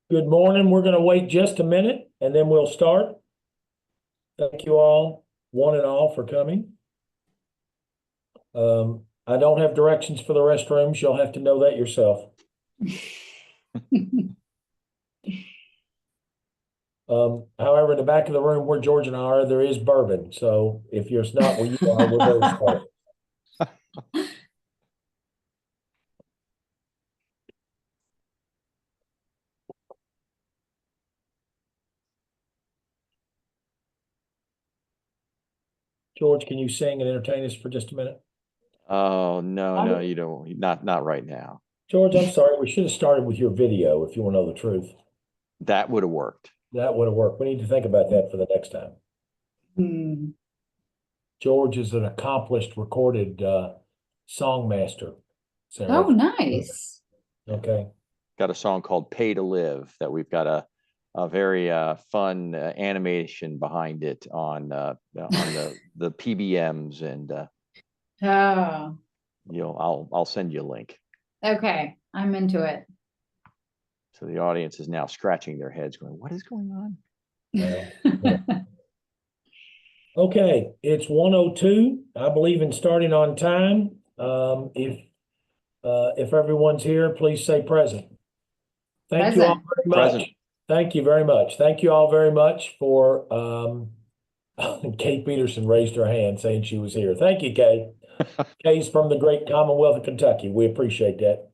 Good morning. We're going to wait just a minute and then we'll start. Thank you all, one and all, for coming. I don't have directions for the restrooms. You'll have to know that yourself. However, in the back of the room where George and I are, there is bourbon. So if you're not where you are, we're going to start. George, can you sing and entertain us for just a minute? Oh, no, you don't. Not right now. George, I'm sorry. We should have started with your video if you want to know the truth. That would have worked. That would have worked. We need to think about that for the next time. George is an accomplished recorded song master. Oh, nice. Okay. Got a song called "Pay to Live" that we've got a very fun animation behind it on the PBMs, and Oh, I'll send you a link. okay. I'm into it. So the audience is now scratching their heads, going, "What is going on?" Yeah. Okay, it's 1:02. I believe in starting on time. If everyone's here, please say present. Thank you all very much. Present. Thank you very much. Thank you all very much for Kate Peterson raised her hand saying she was here. Thank you, Kate. Kate's from the great Commonwealth of Kentucky. We appreciate that.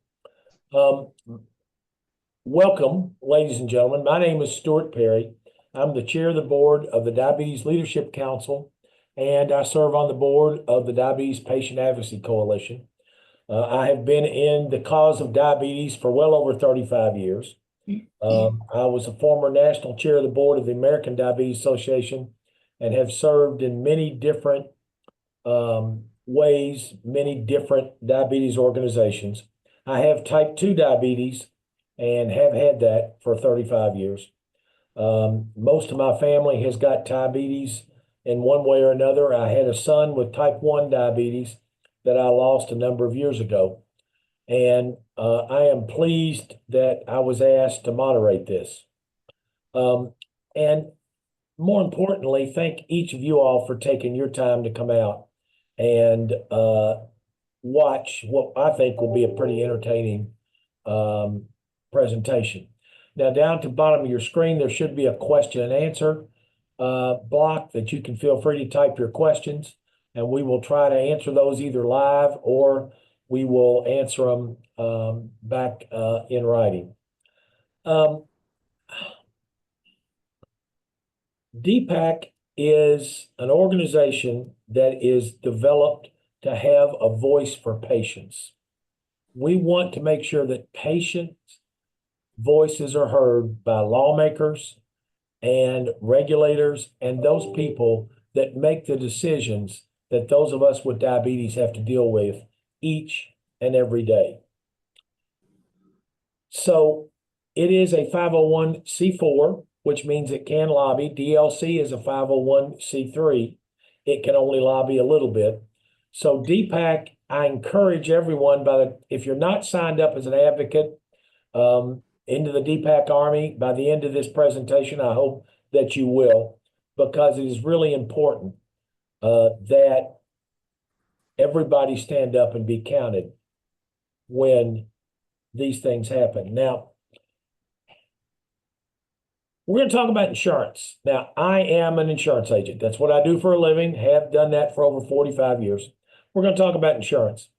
Welcome, ladies and gentlemen. My name is Stewart Perry. I'm the chair of the board of the Diabetes Leadership Council, and I serve on the board of the Diabetes Patient Advocacy Coalition. I have been in the cause of diabetes for well over 35 years. I was a former national chair of the board of the American Diabetes Association and have served in many different ways, many different diabetes organizations. I have type 2 diabetes and have had that for 35 years. Most of my family has got diabetes in one way or another. I had a son with type 1 diabetes that I lost a number of years ago. And I am pleased that I was asked to moderate this. And more importantly, thank each of you all for taking your time to come out and watch what I think will be a pretty entertaining presentation. Now, down to the bottom of your screen, there should be a question and answer block that you can feel free to type your questions, and we will try to answer those either live or we will answer them back in writing. DPAC is an organization that is developed to have a voice for patients. We want to make sure that patients' voices are heard by lawmakers and regulators and those people that make the decisions that those of us with diabetes have to deal with each and every day. So it is a 501c4, which means it can lobby. DLC is a 501c3. It can only lobby a little bit. So DPAC, I encourage everyone, if you're not signed up as an advocate into the DPAC Army, by the end of this presentation, I hope that you will, because it is really important that everybody stand up and be counted when these things happen. Now, we're going to talk about insurance. Now, I am an insurance agent. That's what I do for a living, have done that for over 45 years. We're going to talk about insurance.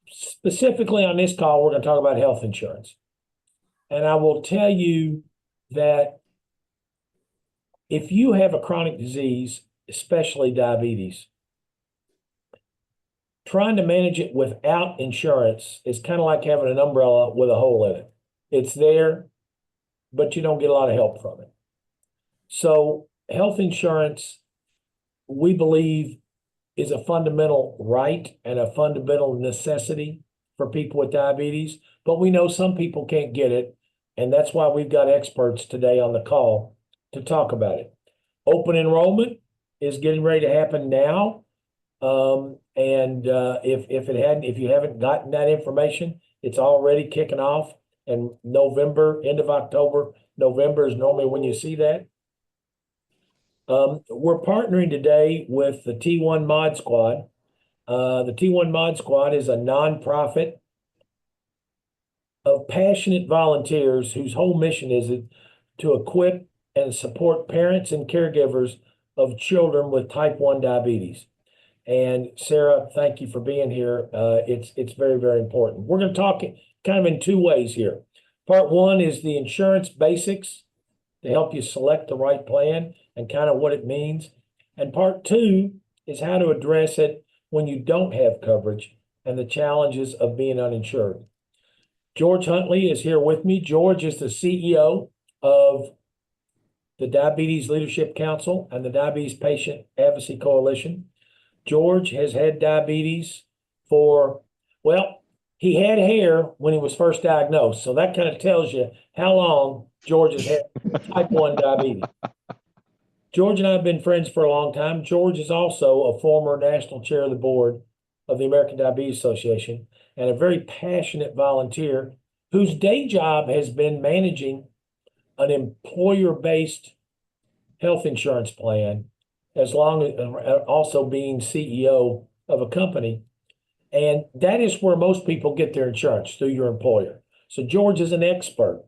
Specifically on this call, we're going to talk about health insurance. And I will tell you that if you have a chronic disease, especially diabetes, trying to manage it without insurance is kind of like having an umbrella with a hole in it. It's there, but you don't get a lot of help from it. So health insurance, we believe, is a fundamental right and a fundamental necessity for people with diabetes, but we know some people can't get it, and that's why we've got experts today on the call to talk about it. Open enrollment is getting ready to happen now. If you haven't gotten that information, it's already kicking off. and November, end of October, November is normally when you see that. We're partnering today with the T1 Mod Squad. The T1 Mod Squad is a nonprofit of passionate volunteers whose whole mission is to equip and support parents and caregivers of children with type 1 diabetes. And Sarah, thank you for being here. It's very, very important. We're going to talk kind of in two ways here. Part one is the insurance basics to help you select the right plan and kind of what it means. And part two is how to address it when you don't have coverage and the challenges of being uninsured. George Huntley is here with me. George is the CEO of the Diabetes Leadership Council and the Diabetes Patient Advocacy Coalition. George has had diabetes well, he had hair when he was first diagnosed. So that kind of tells you how long George has had type 1 diabetes. George and I have been friends for a long time. George is also a former national chair of the board of the American Diabetes Association and a very passionate volunteer whose day job has been managing an employer-based health insurance plan, as long as also being CEO of a company. And that is where most people get their insurance, through your employer. So George is an expert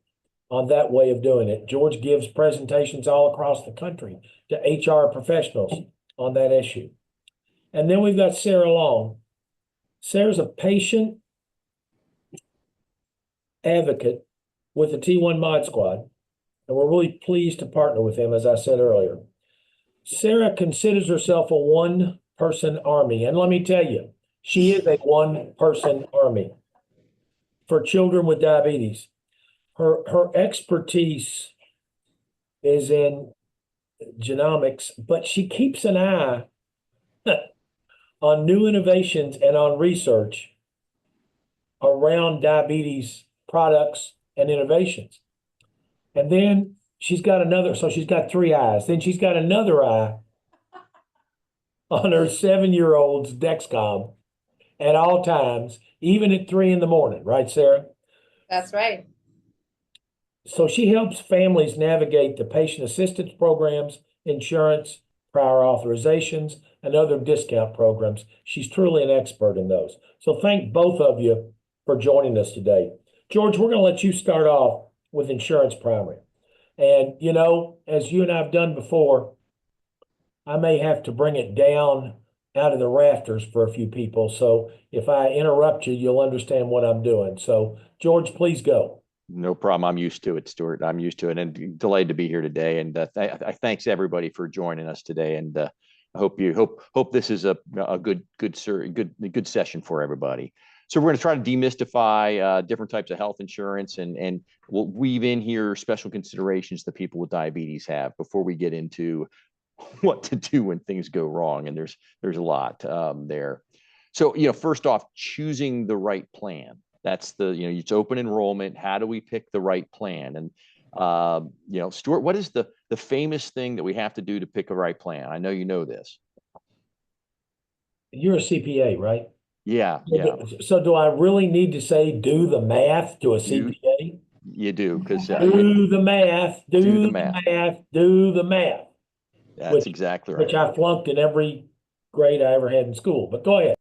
on that way of doing it. George gives presentations all across the country to HR professionals on that issue. And then we've got Sarah Long. Sarah's a patient advocate with the T1 Mod Squad, and we're really pleased to partner with him, as I said earlier. Sarah considers herself a one-person army, and let me tell you, she is a one-person army for children with diabetes. Her expertise is in genomics, but she keeps an eye on new innovations and on research around diabetes products and innovations. And then she's got so she's got three eyes. Then she's got another eye on her 7-year-old's Dexcom at all times, even at 3 a.m, right, Sarah? That's right. So she helps families navigate the patient assistance programs, insurance, prior authorizations, and other discount programs. She's truly an expert in those. So thank both of you for joining us today. George, we're going to let you start off with insurance primary. And, you know, as you and I have done before, I may have to bring it down out of the rafters for a few people. So if I interrupt you, you'll understand what I'm doing. So George, please go. No problem. I'm used to it, Stewart. I'm used to it, and delighted to be here today. And I thanks everybody for joining us today. And I hope this is a good session for everybody. So we're going to try to demystify different types of health insurance, and we'll weave in here special considerations that people with diabetes have before we get into what to do when things go wrong. And there's a lot there. So, first off, choosing the right plan. That's it's open enrollment. How do we pick the right plan? And, Stewart, what is the famous thing that we have to do to pick a right plan? I know you know this. You're a CPA, right? Yeah. So do I really need to say, do the math to a CPA? You do, because do the math, do the math, do the math. That's exactly right. Which I flunked in every grade I ever had in school, but go ahead.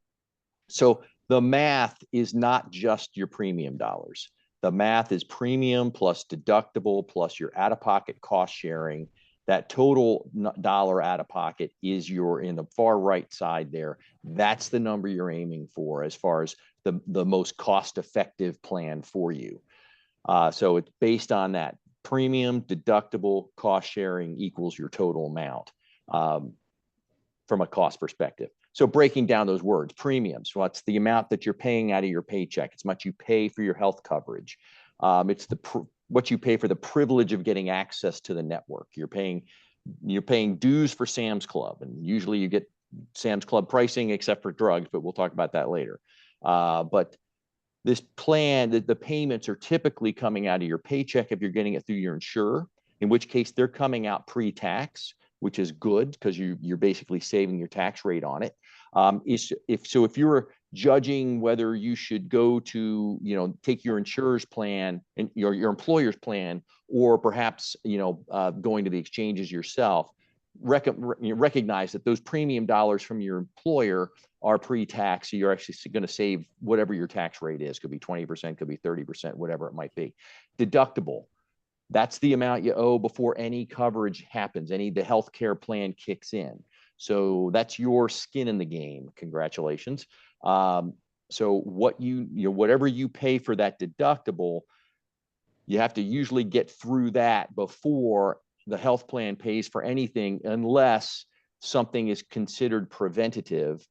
So the math is not just your premium dollars. The math is premium plus deductible plus your out-of-pocket cost sharing. That total dollar out-of-pocket is in the far right side there. That's the number you're aiming for as far as the most cost-effective plan for you. So it's based on that. Premium, deductible, cost sharing equals your total amount from a cost perspective. So breaking down those words, premiums, what's the amount that you're paying out of your paycheck? It's what you pay for your health coverage. It's what you pay for the privilege of getting access to the network. You're paying dues for Sam's Club, and usually you get Sam's Club pricing except for drugs, but we'll talk about that later. But this plan, the payments are typically coming out of your paycheck if you're getting it through your insurer, in which case they're coming out pre-tax, which is good because you're basically saving your tax rate on it. If you're judging whether you should go to, take your insurer's plan and your employer's plan, or perhaps, going to the exchanges yourself, recognize that those premium dollars from your employer are pre-tax. So you're actually going to save whatever your tax rate is. Could be 20%, could be 30%, whatever it might be. Deductible. That's the amount you owe before any coverage happens, the healthcare plan kicks in. So that's your skin in the game. Congratulations. So whatever you pay for that deductible, you have to usually get through that before the health plan pays for anything, unless something is considered preventative,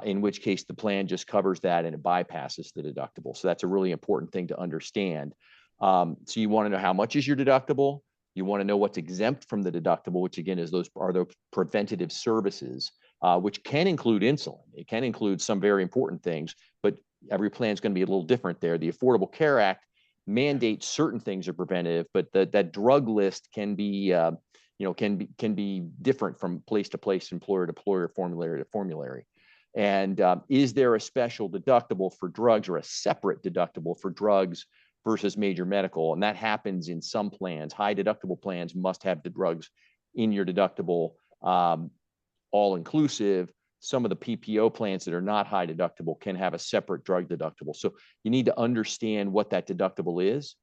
in which case the plan just covers that and it bypasses the deductible. So that's a really important thing to understand. So you want to know how much is your deductible. You want to know what's exempt from the deductible, which again is those preventative services, which can include insulin. It can include some very important things, but every plan is going to be a little different there. The Affordable Care Act mandates certain things are preventative, but that drug list can be, can be different from place to place, employer to employer, formulary to formulary. And is there a special deductible for drugs or a separate deductible for drugs versus major medical? And that happens in some plans. High deductible plans must have the drugs in your deductible, all inclusive. Some of the PPO plans that are not high deductible can have a separate drug deductible. So you need to understand what that deductible is.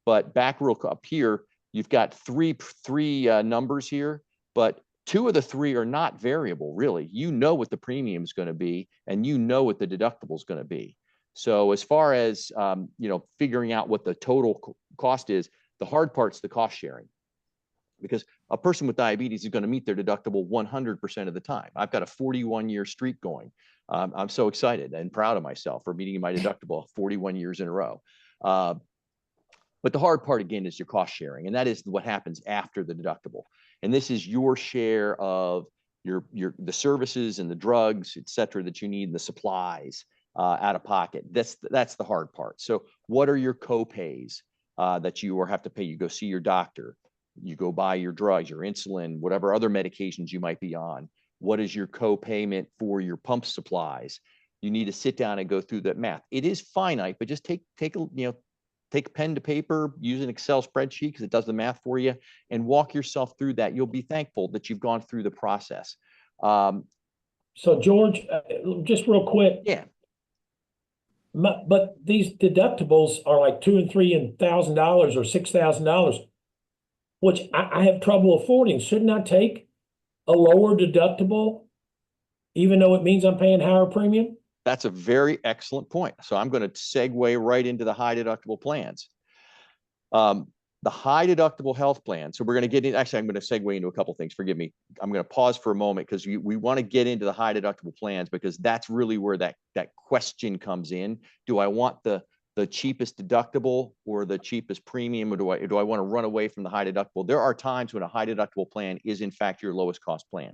But back real up here, you've got three numbers here, but two of the three are not variable, really. You know what the premium is going to be, and you know what the deductible is going to be. So as far as, figuring out what the total cost is, the hard part's the cost sharing. Because a person with diabetes is going to meet their deductible 100% of the time. I've got a 41-year streak going. I'm so excited and proud of myself for meeting my deductible 41 years in a row. But the hard part, again, is your cost sharing. And that is what happens after the deductible. And this is your share of the services and the drugs, et cetera, that you need, and the supplies out of pocket. That's the hard part. So what are your co-pays that you have to pay? You go see your doctor. You go buy your drugs, your insulin, whatever other medications you might be on. What is your co-payment for your pump supplies? You need to sit down and go through that math. It is finite, but just take pen to paper, use an Excel spreadsheet because it does the math for you, and walk yourself through that. You'll be thankful that you've gone through the process. So George, just real quick. Yeah. But these deductibles are like $2,000 and $3,000 or $6,000. Which I have trouble affording. Shouldn't I take a lower deductible, even though it means I'm paying higher premium? That's a very excellent point. So I'm going to segue right into the high deductible plans. The high deductible health plan. So we're going to get in. Actually, I'm going to segue into a couple of things. Forgive me. I'm going to pause for a moment because we want to get into the high deductible plans, because that's really where that question comes in. Do I want the cheapest deductible or the cheapest premium, or do I want to run away from the high deductible? There are times when a high deductible plan is in fact your lowest cost plan.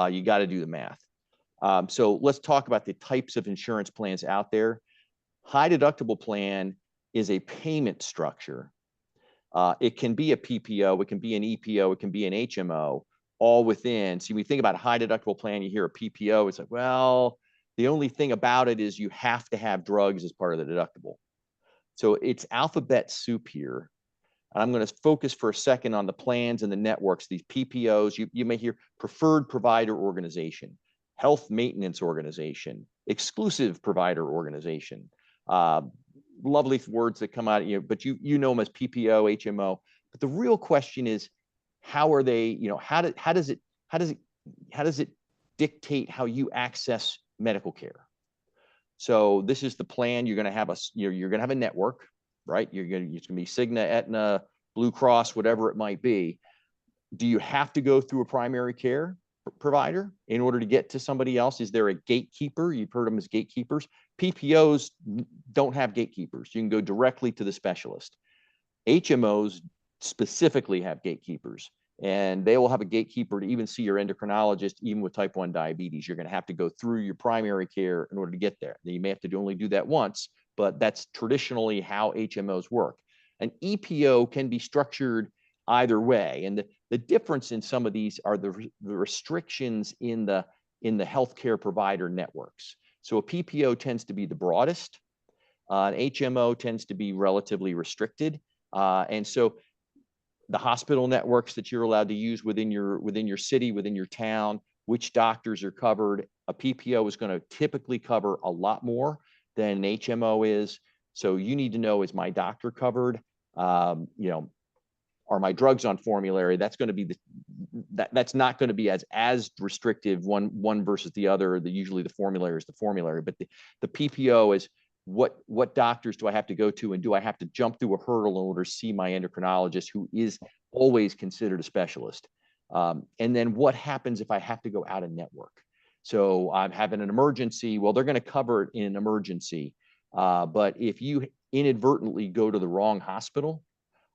You got to do the math. So let's talk about the types of insurance plans out there. High deductible plan is a payment structure. It can be a PPO, it can be an EPO, it can be an HMO, all within. So when you think about a high deductible plan, you hear a PPO, it's like, well, the only thing about it is you have to have drugs as part of the deductible. So it's alphabet soup here. And I'm going to focus for a second on the plans and the networks, these PPOs. You may hear preferred provider organization, health maintenance organization, exclusive provider organization. Lovely words that come out, but you know them as PPO, HMO. But the real question is, how are they, how does it dictate how you access medical care? So this is the plan. You're going to have you're going to have a network, right? It's going to be Cigna, Aetna, Blue Cross, whatever it might be. Do you have to go through a primary care provider in order to get to somebody else? Is there a gatekeeper? You've heard them as gatekeepers. PPOs don't have gatekeepers. You can go directly to the specialist. HMOs specifically have gatekeepers, and they will have a gatekeeper to even see your endocrinologist. Even with type 1 diabetes, you're going to have to go through your primary care in order to get there. Now, you may have to only do that once, but that's traditionally how HMOs work. An EPO can be structured either way. And the difference in some of these are the restrictions in the healthcare provider networks. So a PPO tends to be the broadest. An HMO tends to be relatively restricted. And so the hospital networks that you're allowed to use within your city, within your town, which doctors are covered. A PPO is going to typically cover a lot more than an HMO is. So you need to know, is my doctor covered? You know, are my drugs on formulary? That's going to be that's not going to be as restrictive one versus the other. Usually the formulary is the formulary, but the PPO is what doctors do I have to go to, and do I have to jump through a hurdle in order to see my endocrinologist, who is always considered a specialist? And then what happens if I have to go out of network? So I'm having an emergency. Well, they're going to cover it in an emergency. But if you inadvertently go to the wrong hospital,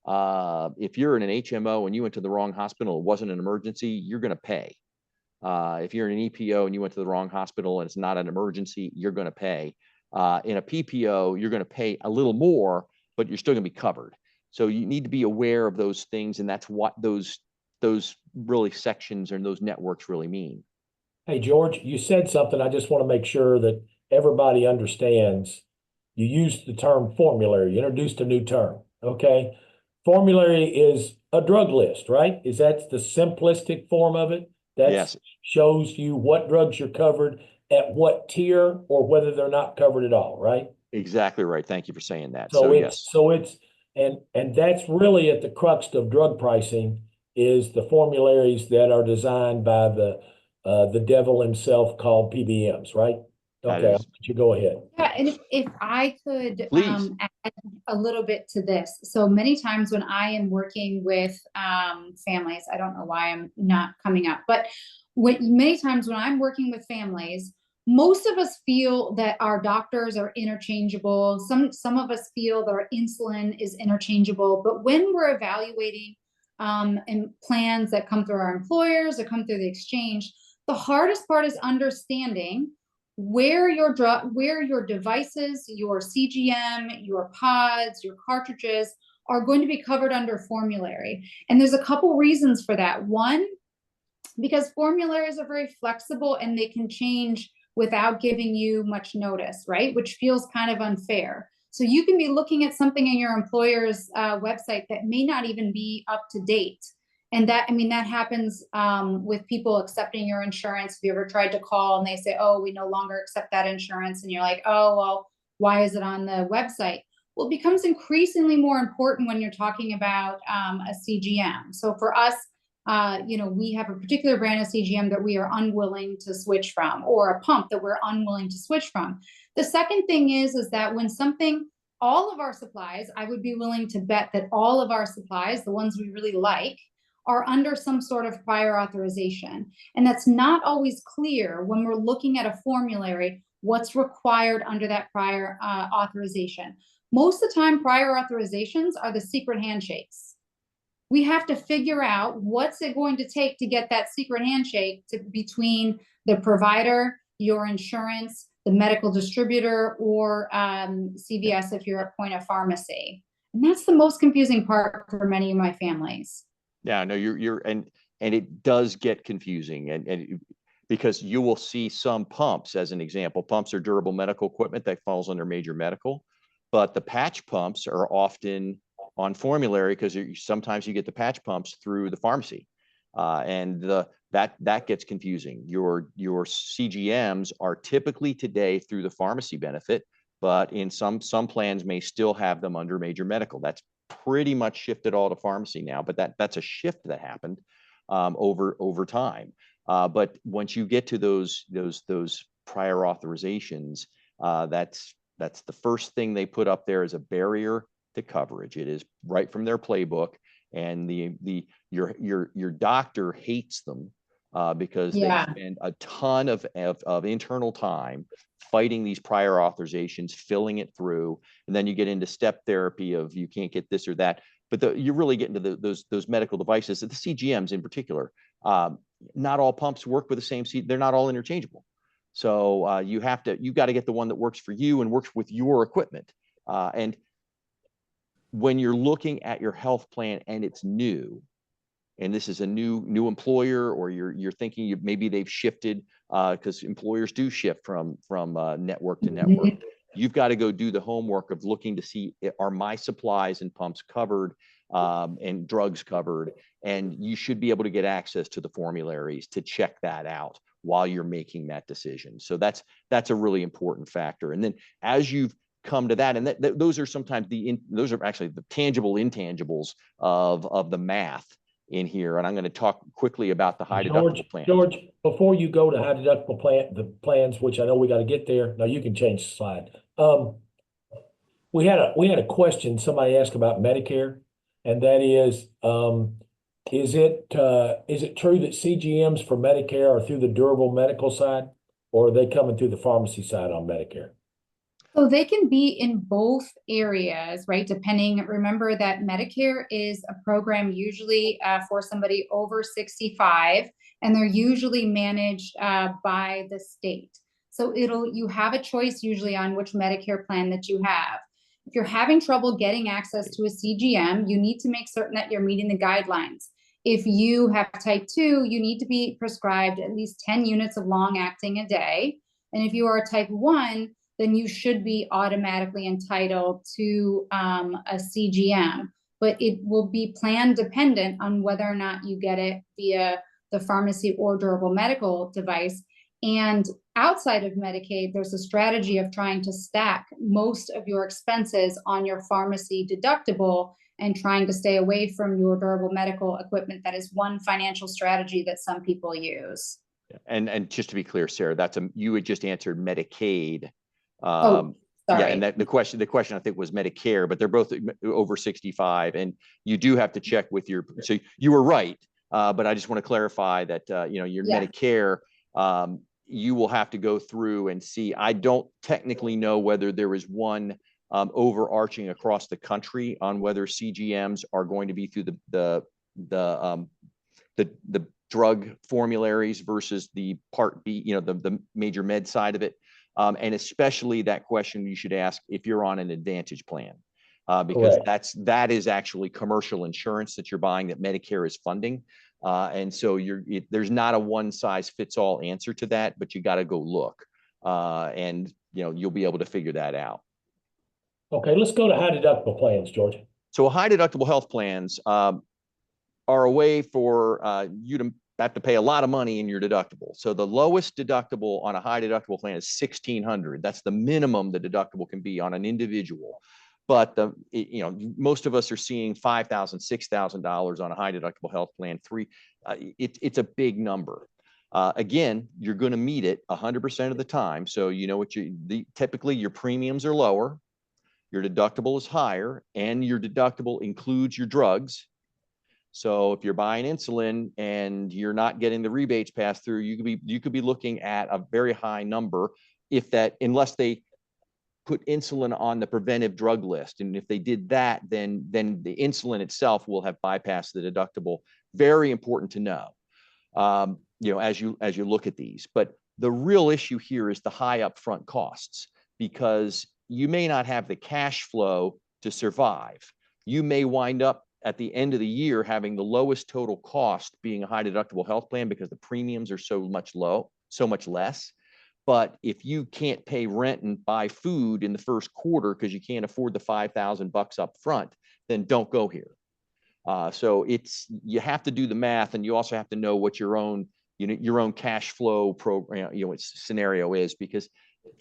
if you're in an HMO and you went to the wrong hospital, it wasn't an emergency, you're going to pay. If you're in an EPO and you went to the wrong hospital and it's not an emergency, you're going to pay. In a PPO, you're going to pay a little more, but you're still going to be covered. So you need to be aware of those things, and that's what those really sections and those networks really mean. Hey, George, you said something. I just want to make sure that everybody understands. You used the term formulary. You introduced a new term. Okay. Formulary is a drug list, right? Is that the simplistic form of it? That Yes. shows you what drugs you're covered at what tier, or whether they're not covered at all, right? Exactly right. Thank you for saying that. So yes. And that's really at the crux of drug pricing, is the formularies that are designed by the devil himself, called PBMs, right? Okay, I'll let you go ahead. Yeah, and if I could Please. add a little bit to this. So many times when I am working with families, I don't know why I'm not coming up, but many times when I'm working with families, most of us feel that our doctors are interchangeable. Some of us feel that our insulin is interchangeable. But when we're evaluating and plans that come through our employers or come through the exchange, the hardest part is understanding where your devices, your CGM, your pods, your cartridges are going to be covered under formulary. And there's a couple reasons for that. One, because formularies are very flexible and they can change without giving you much notice, right? Which feels kind of unfair. So you can be looking at something in your employer's website that may not even be up to date. And that happens with people accepting your insurance. If you ever tried to call and they say, oh, we no longer accept that insurance, and you're like, oh, well, why is it on the website? Well, it becomes increasingly more important when you're talking about a CGM. So for us, we have a particular brand of CGM that we are unwilling to switch from, or a pump that we're unwilling to switch from. The second thing is that when all of our supplies, I would be willing to bet that all of our supplies, the ones we really like, are under some sort of prior authorization. And that's not always clear when we're looking at a formulary, what's required under that prior authorization. Most of the time, prior authorizations are the secret handshakes. We have to figure out what's it going to take to get that secret handshake between the provider, your insurance, the medical distributor, or CVS if you're at point of pharmacy. And that's the most confusing part for many of my families. Yeah, no, and it does get confusing, and because you will see some pumps, as an example. Pumps are durable medical equipment that falls under major medical, but the patch pumps are often on formulary because sometimes you get the patch pumps through the pharmacy, and that gets confusing. Your CGMs are typically today through the pharmacy benefit, but in some plans may still have them under major medical. That's pretty much shifted all to pharmacy now, but that's a shift that happened over time. But once you get to those prior authorizations, that's the first thing they put up there as a barrier to coverage. It is right from their playbook, and your doctor hates them because they spend a ton of internal time fighting these prior authorizations, filling it through, and then you get into step therapy of you can't get this or that. But you really get into those medical devices, the CGMs in particular. Not all pumps work with the same they're not all interchangeable. So you've got to get the one that works for you and works with your equipment. And when you're looking at your health plan and it's new, and this is a new employer, or you're thinking maybe they've shifted, because employers do shift from network to network. You've got to go do the homework of looking to see, are my supplies and pumps covered, and drugs covered, and you should be able to get access to the formularies to check that out while you're making that decision. So that's a really important factor. And then as you've come to that, and those are sometimes those are actually the tangible intangibles of the math in here. And I'm going to talk quickly about the high deductible plans. George, before you go to high deductible the plans, which I know we got to get there. Now you can change the slide. We had a question somebody asked about Medicare, and that is it true that CGMs for Medicare are through the durable medical side, or are they coming through the pharmacy side on Medicare? So they can be in both areas, right? Depending, remember that Medicare is a program usually for somebody over 65, and they're usually managed by the state. So you have a choice usually on which Medicare plan that you have. If you're having trouble getting access to a CGM, you need to make certain that you're meeting the guidelines. If you have type 2, you need to be prescribed at least 10 units of long acting a day. And if you are type 1, then you should be automatically entitled to a CGM. But it will be plan dependent on whether or not you get it via the pharmacy or durable medical device. And outside of Medicaid, there's a strategy of trying to stack most of your expenses on your pharmacy deductible and trying to stay away from your durable medical equipment. That is one financial strategy that some people use. And just to be clear, Sarah, you had just answered Medicaid. Sorry. Yeah, and the question I think was Medicare, but they're both over 65, and you do have to check with so you were right, but I just want to clarify that your Medicare, you will have to go through and see. I don't technically know whether there is one overarching across the country on whether CGMs are going to be through the drug formularies versus the Part B, the major med side of it. And especially that question you should ask if you're on an Advantage plan, because that is actually commercial insurance that you're buying that Medicare is funding. And so there's not a one size fits all answer to that, but you got to go look, and you'll be able to figure that out. Okay, let's go to high deductible plans, George. So high deductible health plans are a way for you to have to pay a lot of money in your deductible. So the lowest deductible on a high deductible plan is $1,600. That's the minimum the deductible can be on an individual. But most of us are seeing $5,000, $6,000 on a high deductible health plan. It's a big number. Again, you're going to meet it 100% of the time. So typically your premiums are lower, your deductible is higher, and your deductible includes your drugs. So if you're buying insulin and you're not getting the rebates passed through, you could be looking at a very high number unless they put insulin on the preventive drug list. And if they did that, then the insulin itself will have bypassed the deductible. Very important to know, as you look at these. But the real issue here is the high upfront costs, because you may not have the cash flow to survive. You may wind up at the end of the year having the lowest total cost being a high deductible health plan because the premiums are so much less. But if you can't pay rent and buy food in the first quarter because you can't afford the $5,000 up front, then don't go here. So you have to do the math, and you also have to know what your own cash flow program, scenario is, because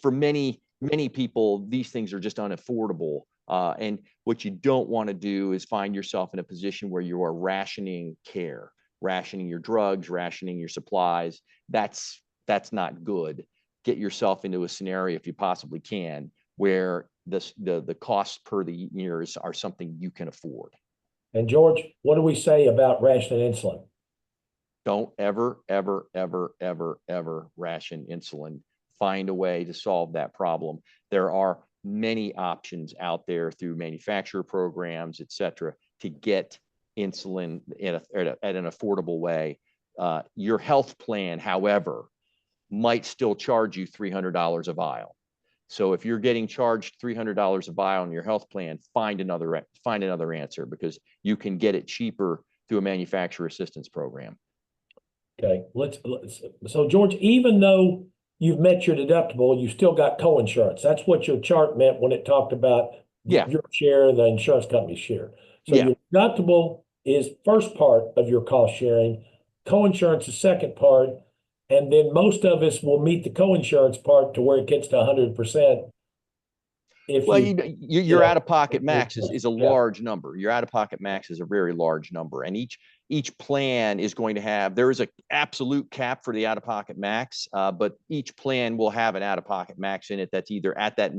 for many people, these things are just unaffordable. And what you don't want to do is find yourself in a position where you are rationing care, rationing your drugs, rationing your supplies. That's not good. Get yourself into a scenario, if you possibly can, where the costs per the years are something you can afford. And George, what do we say about rationing insulin? Don't ever, ever, ever, ever, ever ration insulin. Find a way to solve that problem. There are many options out there through manufacturer programs, et cetera, to get insulin at an affordable way. Your health plan, however, might still charge you $300 a vial. So if you're getting charged $300 a buy on your health plan, find another answer, because you can get it cheaper through a manufacturer assistance program. Okay, so George, even though you've met your deductible, you still got co-insurance. That's what your chart meant when it talked about your share, the insurance company's share. So your deductible is first part of your cost sharing, co-insurance is second part, and then most of us will meet the co-insurance part to where it gets to 100%. Well, your out-of-pocket max is a large number. Your out-of-pocket max is a very large number, and each plan is going to have, there is an absolute cap for the out-of-pocket max, but each plan will have an out-of-pocket max in it that's either at that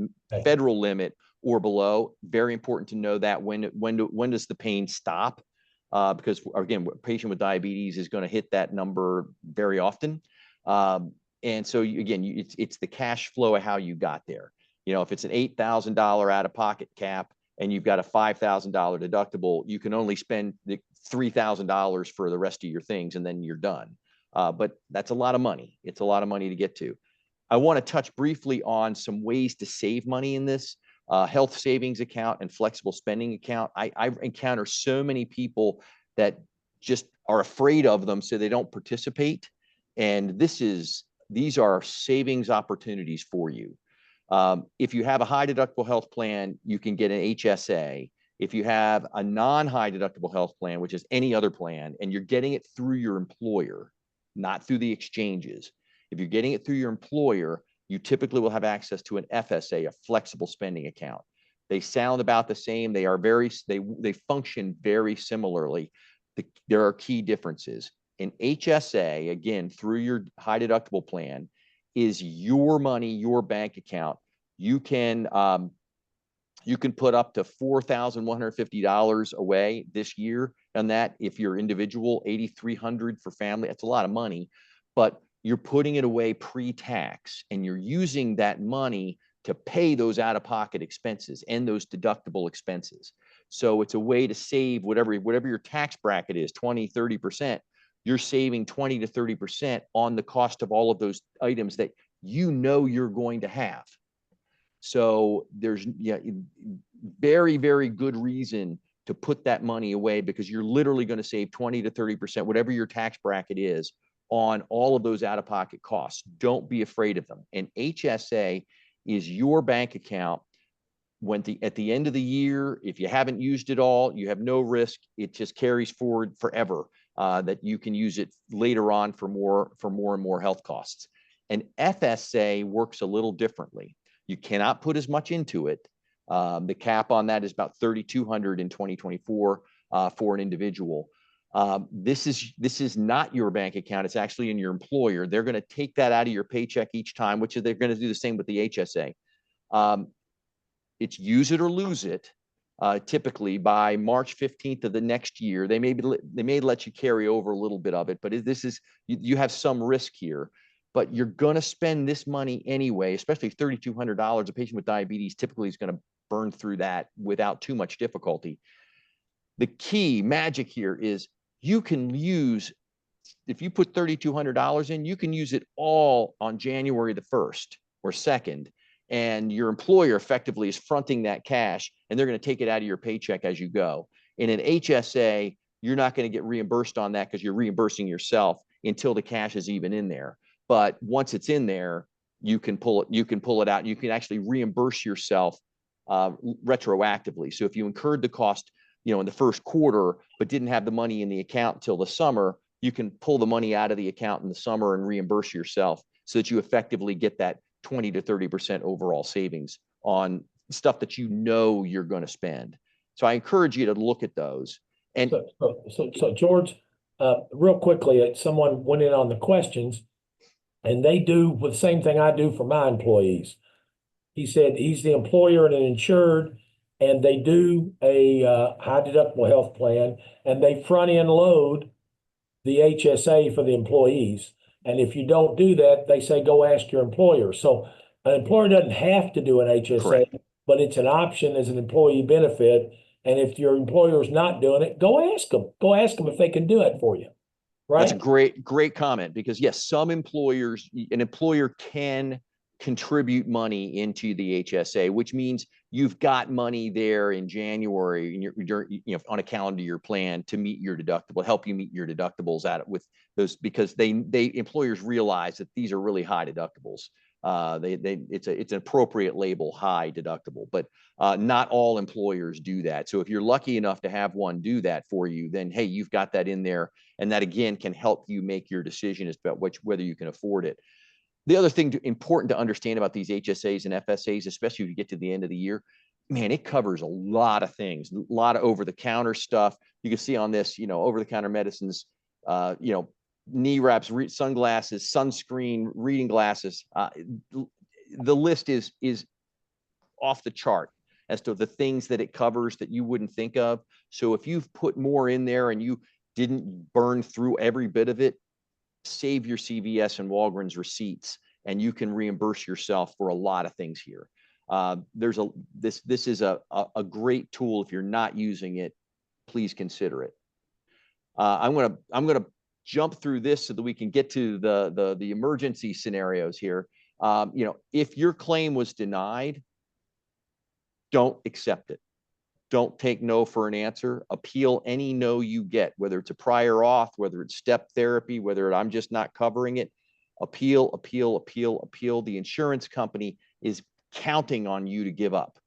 federal limit or below. Very important to know that when does the pain stop? Because again, a patient with diabetes is going to hit that number very often, and so it's the cash flow of how you got there. You know, if it's an $8,000 out-of-pocket cap and you've got a $5,000 deductible, you can only spend the $3,000 for the rest of your things, and then you're done. But that's a lot of money. It's a lot of money to get to. I want to touch briefly on some ways to save money in this health savings account and flexible spending account. I encounter so many people that just are afraid of them, so they don't participate. And these are savings opportunities for you. If you have a high deductible health plan, you can get an HSA. If you have a non-high deductible health plan, which is any other plan, and you're getting it through your employer, not through the exchanges, if you're getting it through your employer, you typically will have access to an FSA, a flexible spending account. They sound about the same. They function very similarly. There are key differences. An HSA, again, through your high deductible plan, is your money, your bank account. You can put up to $4,150 away this year on that. If you're individual, $8,300 for family. That's a lot of money, but you're putting it away pre-tax, and you're using that money to pay those out-of-pocket expenses and those deductible expenses. So it's a way to save whatever your tax bracket is, 20, 30%. You're saving 20 to 30% on the cost of all of those items that you know you're going to have. So there's very, very good reason to put that money away, because you're literally going to save 20 to 30%, whatever your tax bracket is, on all of those out-of-pocket costs. Don't be afraid of them. An HSA is your bank account. At the end of the year, if you haven't used it all, you have no risk. It just carries forward forever. That you can use it later on for more and more health costs. An FSA works a little differently. You cannot put as much into it. The cap on that is about $3,200 in 2024 for an individual. This is not your bank account. It's actually in your employer. They're going to take that out of your paycheck each time, which they're going to do the same with the HSA. It's use it or lose it. Typically by March 15th of the next year, they may let you carry over a little bit of it, but you have some risk here. But you're going to spend this money anyway, especially $3,200. A patient with diabetes typically is going to burn through that without too much difficulty. The key magic here is you can use, if you put $3,200 in, you can use it all on January the 1st or 2nd. And your employer effectively is fronting that cash, and they're going to take it out of your paycheck as you go. In an HSA, you're not going to get reimbursed on that because you're reimbursing yourself until the cash is even in there. But once it's in there, you can pull it out. You can actually reimburse yourself retroactively. So if you incurred the cost, in the first quarter, but didn't have the money in the account until the summer, you can pull the money out of the account in the summer and reimburse yourself, so that you effectively get that 20 to 30% overall savings on stuff that you're going to spend. So I encourage you to look at those. And so George, real quickly, someone went in on the questions, and they do the same thing I do for my employees. He said he's the employer and an insured, and they do a high deductible health plan, and they front end load the HSA for the employees. And if you don't do that, they say, go ask your employer. So an employer doesn't have to do an HSA, correct, but it's an option as an employee benefit. And if your employer is not doing it, go ask them. Go ask them if they can do it for you. Right? That's a great comment, because yes, some employers, an employer can contribute money into the HSA, which means you've got money there in January and you're on a calendar year plan to meet your deductible, help you meet your deductibles with those, because employers realize that these are really high deductibles. It's an appropriate label, high deductible, but not all employers do that. So if you're lucky enough to have one do that for you, then hey, you've got that in there, and that again can help you make your decision as about whether you can afford it. The other thing important to understand about these HSAs and FSAs, especially if you get to the end of the year, man, it covers a lot of things, a lot of over-the-counter stuff. You can see on this, over-the-counter medicines, knee wraps, sunglasses, sunscreen, reading glasses. The list is off the chart as to the things that it covers that you wouldn't think of. So if you've put more in there and you didn't burn through every bit of it, save your CVS and Walgreens receipts, and you can reimburse yourself for a lot of things here. This is a great tool. If you're not using it, please consider it. I'm gonna jump through this so that we can get to the emergency scenarios here. If your claim was denied, don't accept it. Don't take no for an answer. Appeal any no you get, whether it's a prior auth, whether it's step therapy, whether I'm just not covering it. Appeal, appeal, appeal, appeal. The insurance company is counting on you to give up.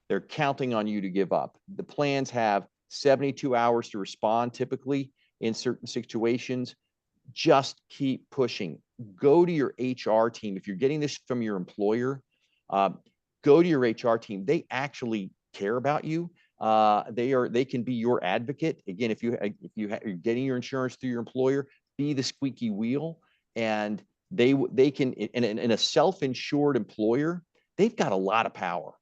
They're counting on you to give up. The plans have 72 hours to respond typically in certain situations. Just keep pushing. Go to your HR team. If you're getting this from your employer, go to your HR team. They actually care about you. They can be your advocate. Again, if you're getting your insurance through your employer, be the squeaky wheel. And they can, in a self-insured employer, they've got a lot of power.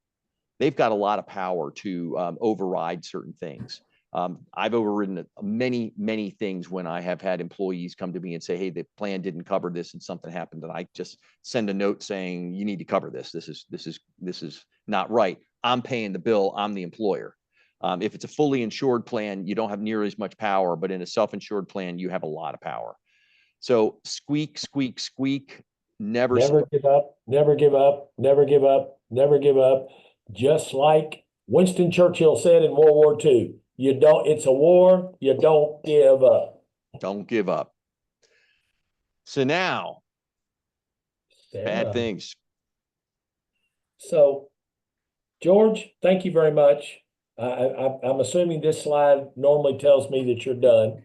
They've got a lot of power to override certain things. I've overridden many, many things when I have had employees come to me and say, hey, the plan didn't cover this and something happened, and I just send a note saying, you need to cover this. This is not right. I'm paying the bill. I'm the employer. If it's a fully insured plan, you don't have nearly as much power, but in a self-insured plan, you have a lot of power. So squeak, squeak, squeak. Never give up, never give up, never give up, never give up. Just like Winston Churchill said in World War II, it's a war, you don't give up. Don't give up. So now, bad things. So, George, thank you very much. I'm assuming this slide normally tells me that you're done.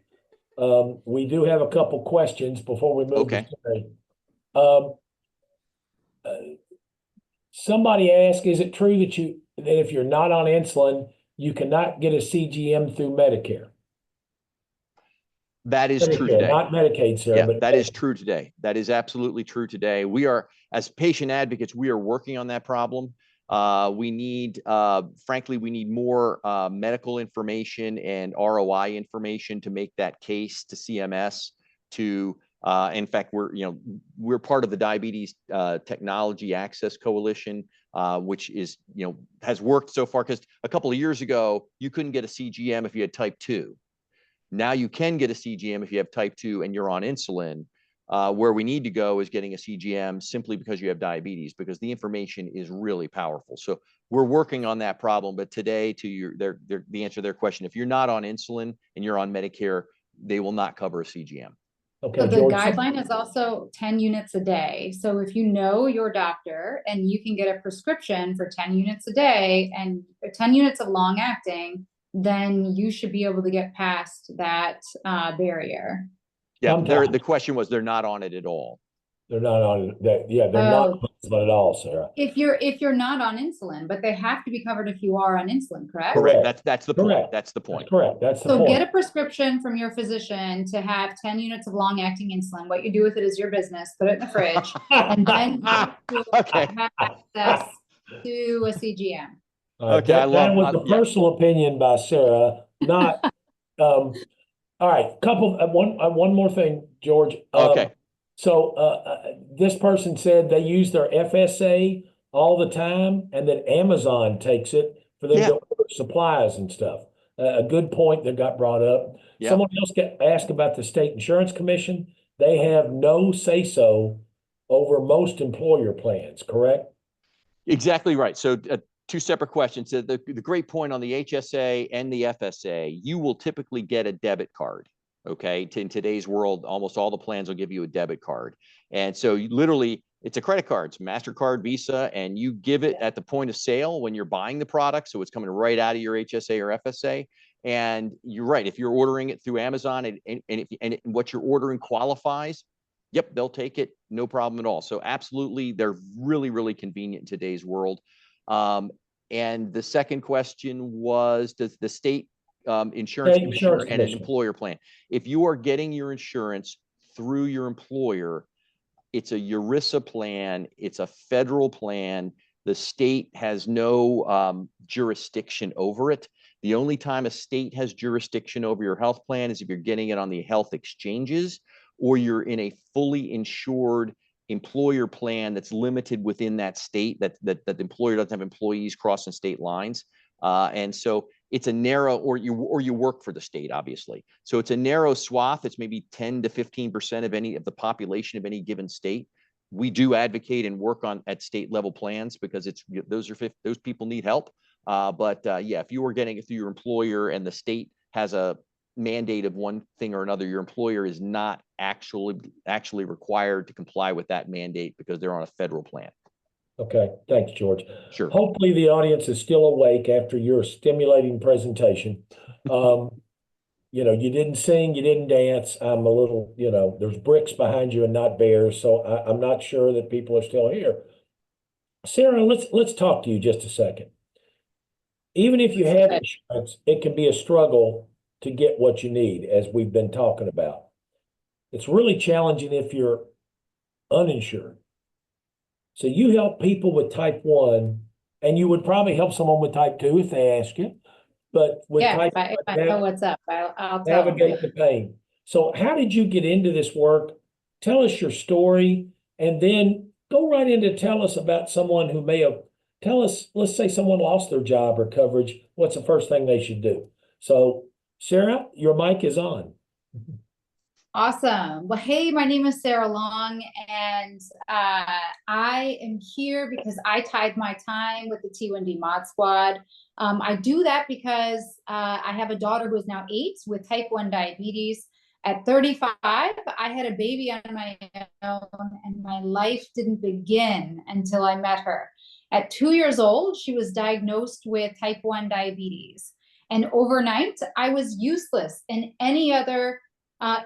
We do have a couple questions before we move. Okay. Somebody asked, is it true that if you're not on insulin, you cannot get a CGM through Medicare? That is Medicare, true today. not Medicaid, sir. Yeah, but that is true today. That is absolutely true today. We are, as patient advocates, we are working on that problem. We need, frankly, we need more medical information and ROI information to make that case to CMS. In fact, we're part of the Diabetes Technology Access Coalition, which is, has worked so far, because a couple of years ago, you couldn't get a CGM if you had type 2. Now you can get a CGM if you have type 2 and you're on insulin. Where we need to go is getting a CGM simply because you have diabetes, because the information is really powerful. So we're working on that problem. But today, to the answer to their question, if you're not on insulin and you're on Medicare, they will not cover a CGM. Okay, so the guideline is also 10 units a day. So if you know your doctor and you can get a prescription for 10 units a day and 10 units of long acting, then you should be able to get past that barrier. Yeah, the question was, they're not on it at all. They're not on that. Yeah, they're not on insulin at all, Sarah. If you're not on insulin, but they have to be covered if you are on insulin, correct? Correct. That's the point. That's the point. That's correct. That's the point. So get a prescription from your physician to have 10 units of long-acting insulin. What you do with it is your business. Put it in the fridge, and then you have access to a CGM. Okay, that was a personal opinion by Sarah, not. All right, one more thing, George. Okay. So this person said they use their FSA all the time, and that Amazon takes it for them to order supplies and stuff. A good point that got brought up. Yep. Someone else asked about the State Insurance Commission. They have no say-so over most employer plans, correct? Exactly right. So two separate questions. The great point on the HSA and the FSA, you will typically get a debit card. Okay. In today's world, almost all the plans will give you a debit card. And so literally, it's a credit card, it's MasterCard, Visa, and you give it at the point of sale when you're buying the product. So it's coming right out of your HSA or FSA. And you're right. If you're ordering it through Amazon and what you're ordering qualifies, yep, they'll take it, no problem at all. So absolutely, they're really, really convenient in today's world. And the second question was, does the state insurance commissioner and an employer plan? If you are getting your insurance through your employer, it's a ERISA plan, it's a federal plan. The state has no jurisdiction over it. The only time a state has jurisdiction over your health plan is if you're getting it on the health exchanges, or you're in a fully insured employer plan that's limited within that state, that the employer doesn't have employees crossing state lines. And so it's a narrow, or you work for the state, obviously. So it's a narrow swath. It's maybe 10 to 15% of any of the population of any given state. We do advocate and work on at state level plans because those people need help. Yeah, if you were getting it through your employer and the state has a mandate of one thing or another, your employer is not actually required to comply with that mandate because they're on a federal plan. Okay, thanks, George. Sure. Hopefully the audience is still awake after your stimulating presentation. You know, you didn't sing, you didn't dance. I'm a little, you know, there's bricks behind you and not bears, so I'm not sure that people are still here. Sarah, let's talk to you just a second. Even if you have insurance, it can be a struggle to get what you need, as we've been talking about. It's really challenging if you're uninsured. So you help people with type 1, and you would probably help someone with type 2 if they ask you. But with type if I know what's up, I'll navigate the pain. So how did you get into this work? Tell us your story, and then go right into tell us about someone who may have, tell us, let's say someone lost their job or coverage. What's the first thing they should do? So Sarah, your mic is on. Awesome. Well, hey, my name is Sarah Long, and I am here because I tied my time with the T1D Mod Squad. I do that because I have a daughter who is now 8 with type 1 diabetes. At 35, I had a baby on my own, and my life didn't begin until I met her. At 2 years old, she was diagnosed with type 1 diabetes. And overnight, I was useless in any other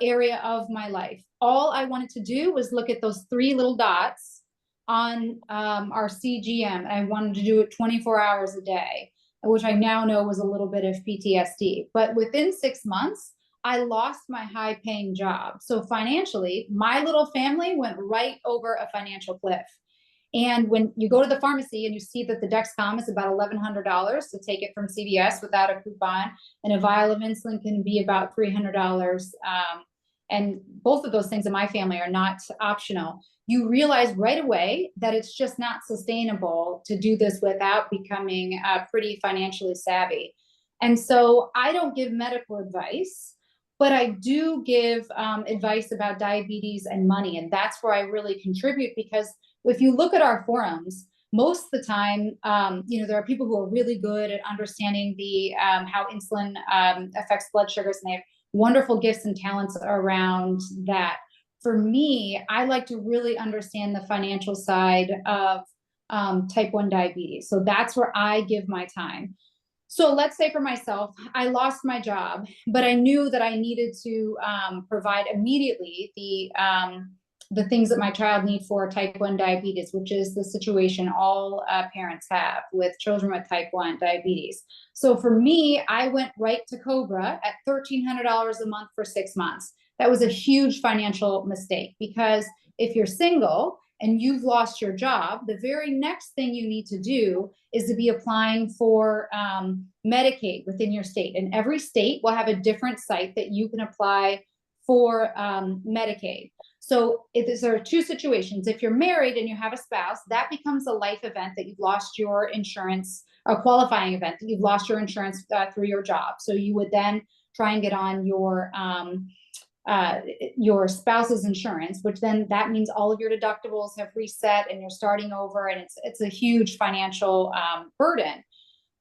area of my life. All I wanted to do was look at those 3 little dots on our CGM. I wanted to do it 24 hours a day, which I now know was a little bit of PTSD. But within 6 months, I lost my high-paying job. So financially, my little family went right over a financial cliff. And when you go to the pharmacy and you see that the Dexcom is about $1,100 to take it from CVS without a coupon, and a vial of insulin can be about $300, and both of those things in my family are not optional, you realize right away that it's just not sustainable to do this without becoming pretty financially savvy. And so I don't give medical advice, but I do give advice about diabetes and money. And that's where I really contribute, because if you look at our forums, most of the time, you know, there are people who are really good at understanding the how insulin affects blood sugars, and they have wonderful gifts and talents around that. For me, I like to really understand the financial side of type 1 diabetes. So that's where I give my time. So let's say for myself, I lost my job, but I knew that I needed to provide immediately the things that my child needs for type 1 diabetes, which is the situation all parents have with children with type 1 diabetes. So for me, I went right to Cobra at $1,300 a month for 6 months. That was a huge financial mistake, because if you're single and you've lost your job, the very next thing you need to do is to be applying for Medicaid within your state. And every state will have a different site that you can apply for Medicaid. So there are 2 situations. If you're married and you have a spouse, that becomes a life event that you've lost your insurance, a qualifying event that you've lost your insurance through your job. So you would then try and get on your your spouse's insurance, which then that means all of your deductibles have reset and you're starting over, and it's a huge financial burden.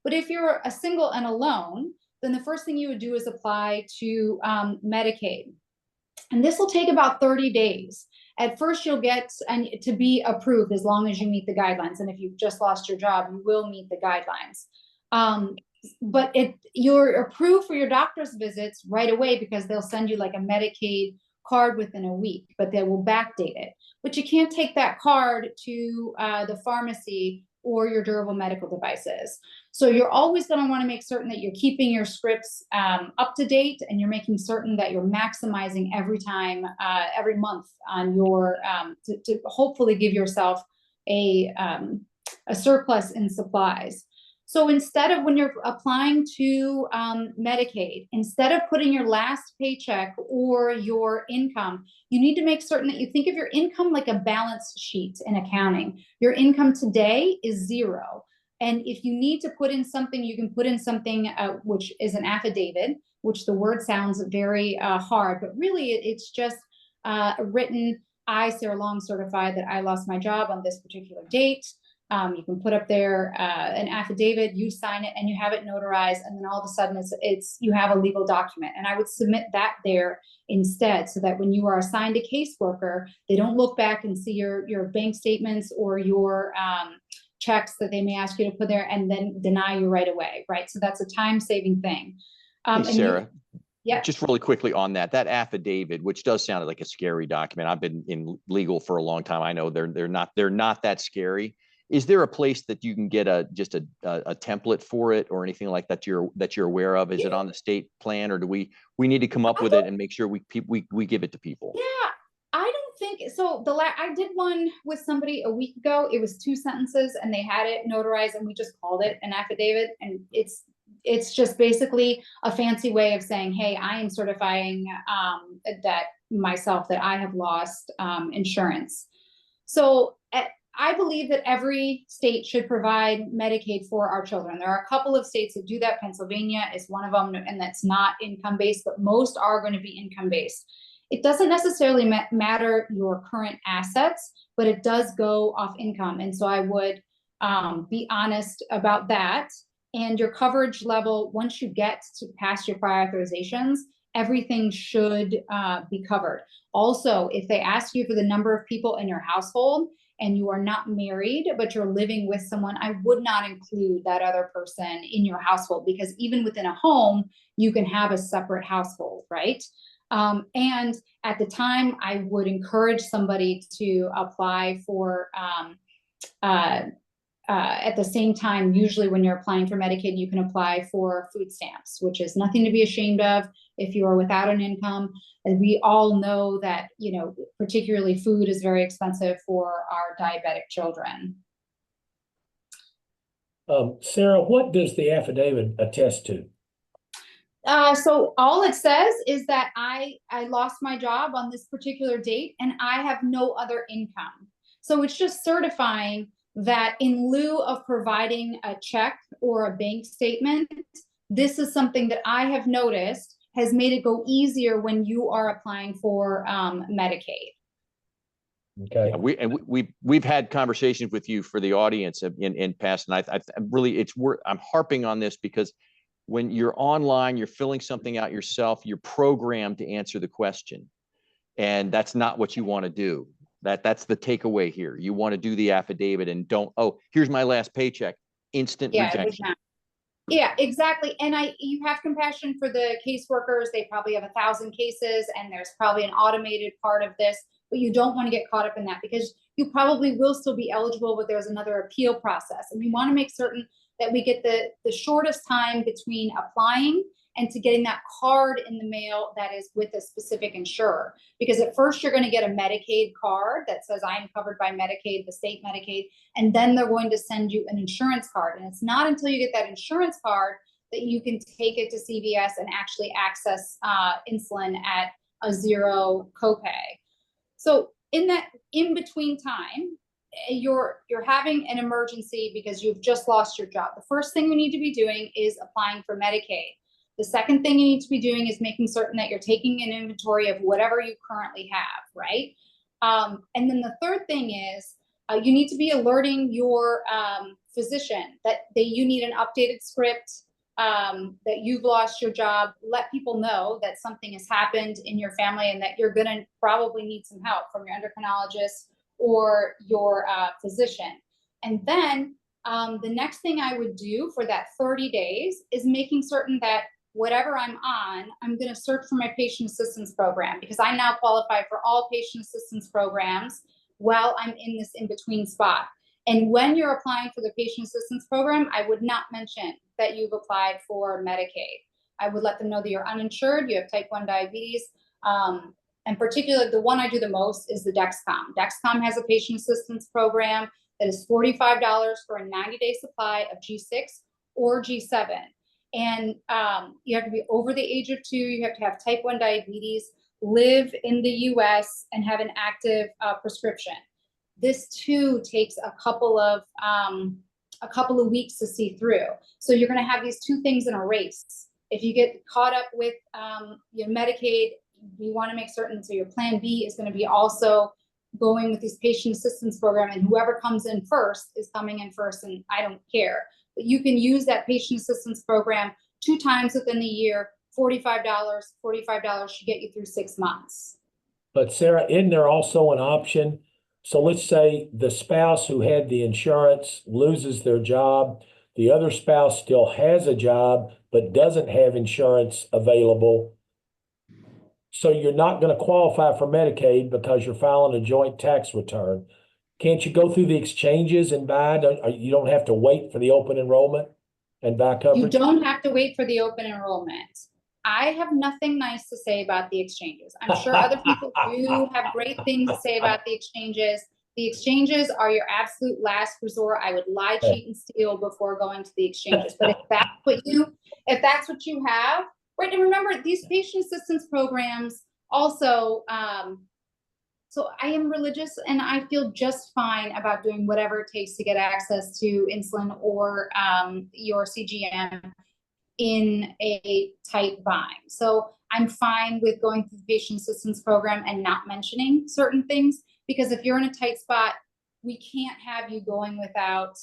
But if you're a single and alone, then the first thing you would do is apply to Medicaid. And this will take about 30 days. At first, you'll get to be approved as long as you meet the guidelines. And if you've just lost your job, you will meet the guidelines. But you're approved for your doctor's visits right away because they'll send you like a Medicaid card within a week, but they will backdate it. But you can't take that card to the pharmacy or your durable medical devices. So you're always going to want to make certain that you're keeping your scripts up to date, and you're making certain that you're maximizing every time, every month on your, to hopefully give yourself a surplus in supplies. So instead of, when you're applying to Medicaid, instead of putting your last paycheck or your income, you need to make certain that you think of your income like a balance sheet in accounting. Your income today is zero. And if you need to put in something, you can put in something which is an affidavit, which the word sounds very hard, but really it's just written, I, Sarah Long, certify that I lost my job on this particular date. You can put up there an affidavit, you sign it, and you have it notarized, and then all of a sudden it's you have a legal document. And I would submit that there instead, so that when you are assigned a caseworker, they don't look back and see your bank statements or your checks that they may ask you to put there and then deny you right away, right? So that's a time-saving thing. Hey, Sarah, yeah, just really quickly on that affidavit, which does sound like a scary document. I've been in legal for a long time. I know they're not that scary. Is there a place that you can get a template for it or anything like that you're aware of? Is it on the state plan, or do we need to come up with it and make sure we give it to people? Yeah, I don't think so. I did one with somebody a week ago. It was 2 sentences, and they had it notarized, and we just called it an affidavit. And it's just basically a fancy way of saying, hey, I am certifying that I have lost insurance. So I believe that every state should provide Medicaid for our children. There are a couple of states that do that. Pennsylvania is one of them, and that's not income-based, but most are going to be income-based. It doesn't necessarily matter your current assets, but it does go off income. And so I would be honest about that. And your coverage level, once you get to past your prior authorizations, everything should be covered. Also, if they ask you for the number of people in your household, and you are not married, but you're living with someone, I would not include that other person in your household, because even within a home, you can have a separate household, right? And at the time, I would encourage somebody to apply for, at the same time, usually when you're applying for Medicaid, you can apply for food stamps, which is nothing to be ashamed of if you are without an income. And we all know that, particularly food is very expensive for our diabetic children. Sarah, what does the affidavit attest to? So all it says is that I lost my job on this particular date and I have no other income. So it's just certifying that in lieu of providing a check or a bank statement, this is something that I have noticed has made it go easier when you are applying for Medicaid. Okay. Yeah, we've had conversations with you for the audience in past, and I really I'm harping on this because when you're online, you're filling something out yourself, you're programmed to answer the question, and that's not what you want to do. That's the takeaway here. You want to do the affidavit and don't, oh, here's my last paycheck, instant rejection. Yeah, exactly. And you have compassion for the caseworkers. They probably have 1,000 cases, and there's probably an automated part of this, but you don't want to get caught up in that, because you probably will still be eligible, but there's another appeal process. And we want to make certain that we get the shortest time between applying and to getting that card in the mail that is with a specific insurer. Because at first you're going to get a Medicaid card that says I am covered by Medicaid, the state Medicaid, and then they're going to send you an insurance card. And it's not until you get that insurance card that you can take it to CVS and actually access insulin at a zero copay. So in that in-between time, you're having an emergency because you've just lost your job. The first thing we need to be doing is applying for Medicaid. The second thing you need to be doing is making certain that you're taking an inventory of whatever you currently have, right? And then the third thing is you need to be alerting your physician that you need an updated script, that you've lost your job. Let people know that something has happened in your family and that you're going to probably need some help from your endocrinologist or your physician. And then the next thing I would do for that 30 days is making certain that whatever I'm on, I'm going to search for my patient assistance program, because I now qualify for all patient assistance programs while I'm in this in-between spot. And when you're applying for the patient assistance program, I would not mention that you've applied for Medicaid. I would let them know that you're uninsured, you have type 1 diabetes. And particularly the one I do the most is the Dexcom. Dexcom has a patient assistance program that is $45 for a 90-day supply of G6 or G7. And you have to be over the age of 2, you have to have type 1 diabetes, live in the US, and have an active prescription. This too takes a couple of weeks to see through. So you're going to have these two things in a race. If you get caught up with your Medicaid, you want to make certain, so your plan B is going to be also going with these patient assistance program, and whoever comes in first is coming in first, and I don't care. But you can use that patient assistance program 2 times within the year, $45. $45 should get you through 6 months. But Sarah, isn't there also an option? So let's say the spouse who had the insurance loses their job. The other spouse still has a job, but doesn't have insurance available. So you're not going to qualify for Medicaid because you're filing a joint tax return. Can't you go through the exchanges and buy? You don't have to wait for the open enrollment and buy coverage? You don't have to wait for the open enrollment. I have nothing nice to say about the exchanges. I'm sure other people do have great things to say about the exchanges. The exchanges are your absolute last resort. I would lie, cheat, and steal before going to the exchanges. But if that's what you have, right? And remember, these patient assistance programs also, so I am religious and I feel just fine about doing whatever it takes to get access to insulin or your CGM in a tight bind. So I'm fine with going through the patient assistance program and not mentioning certain things, because if you're in a tight spot, we can't have you going without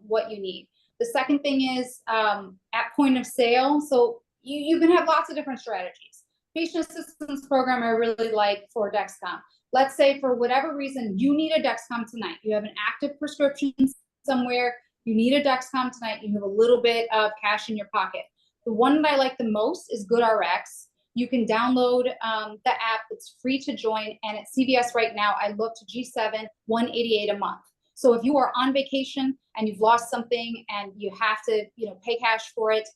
what you need. The second thing is at point of sale. So you can have lots of different strategies. Patient assistance program I really like for Dexcom. Let's say for whatever reason, you need a Dexcom tonight. You have an active prescription somewhere. You need a Dexcom tonight. You have a little bit of cash in your pocket. The one that I like the most is GoodRx. You can download the app. It's free to join. And at CVS right now, I looked G7, $188 a month. So if you are on vacation and you've lost something and you have to, pay cash for it,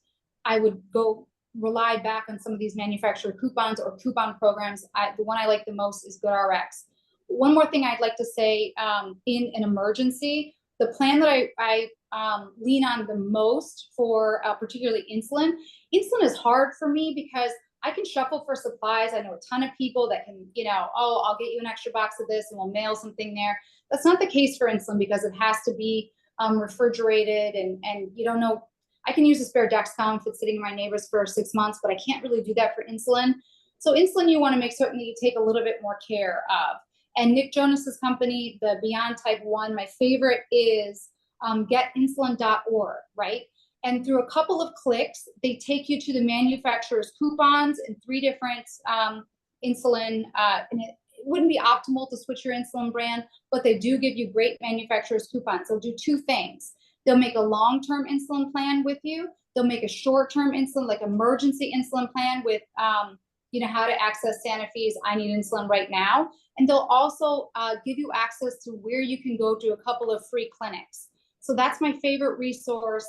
I would go rely back on some of these manufacturer coupons or coupon programs. The one I like the most is GoodRx. One more thing I'd like to say, in an emergency, the plan that I lean on the most for particularly insulin. Insulin is hard for me because I can shuffle for supplies. I know a ton of people that can, I'll get you an extra box of this and we'll mail something there. That's not the case for insulin because it has to be refrigerated and you don't know. I can use a spare Dexcom if it's sitting in my neighbor's for 6 months, but I can't really do that for insulin. So insulin, you want to make certain that you take a little bit more care of. And Nick Jonas's company, the Beyond Type 1, my favorite is getinsulin.org, right? And through a couple of clicks, they take you to the manufacturer's coupons and 3 different insulin. And it wouldn't be optimal to switch your insulin brand, but they do give you great manufacturer's coupons. They'll do 2 things. They'll make a long-term insulin plan with you. They'll make a short-term insulin, like emergency insulin plan with, how to access Sanofi's I Need Insulin Right Now. And they'll also give you access to where you can go to a couple of free clinics. So that's my favorite resource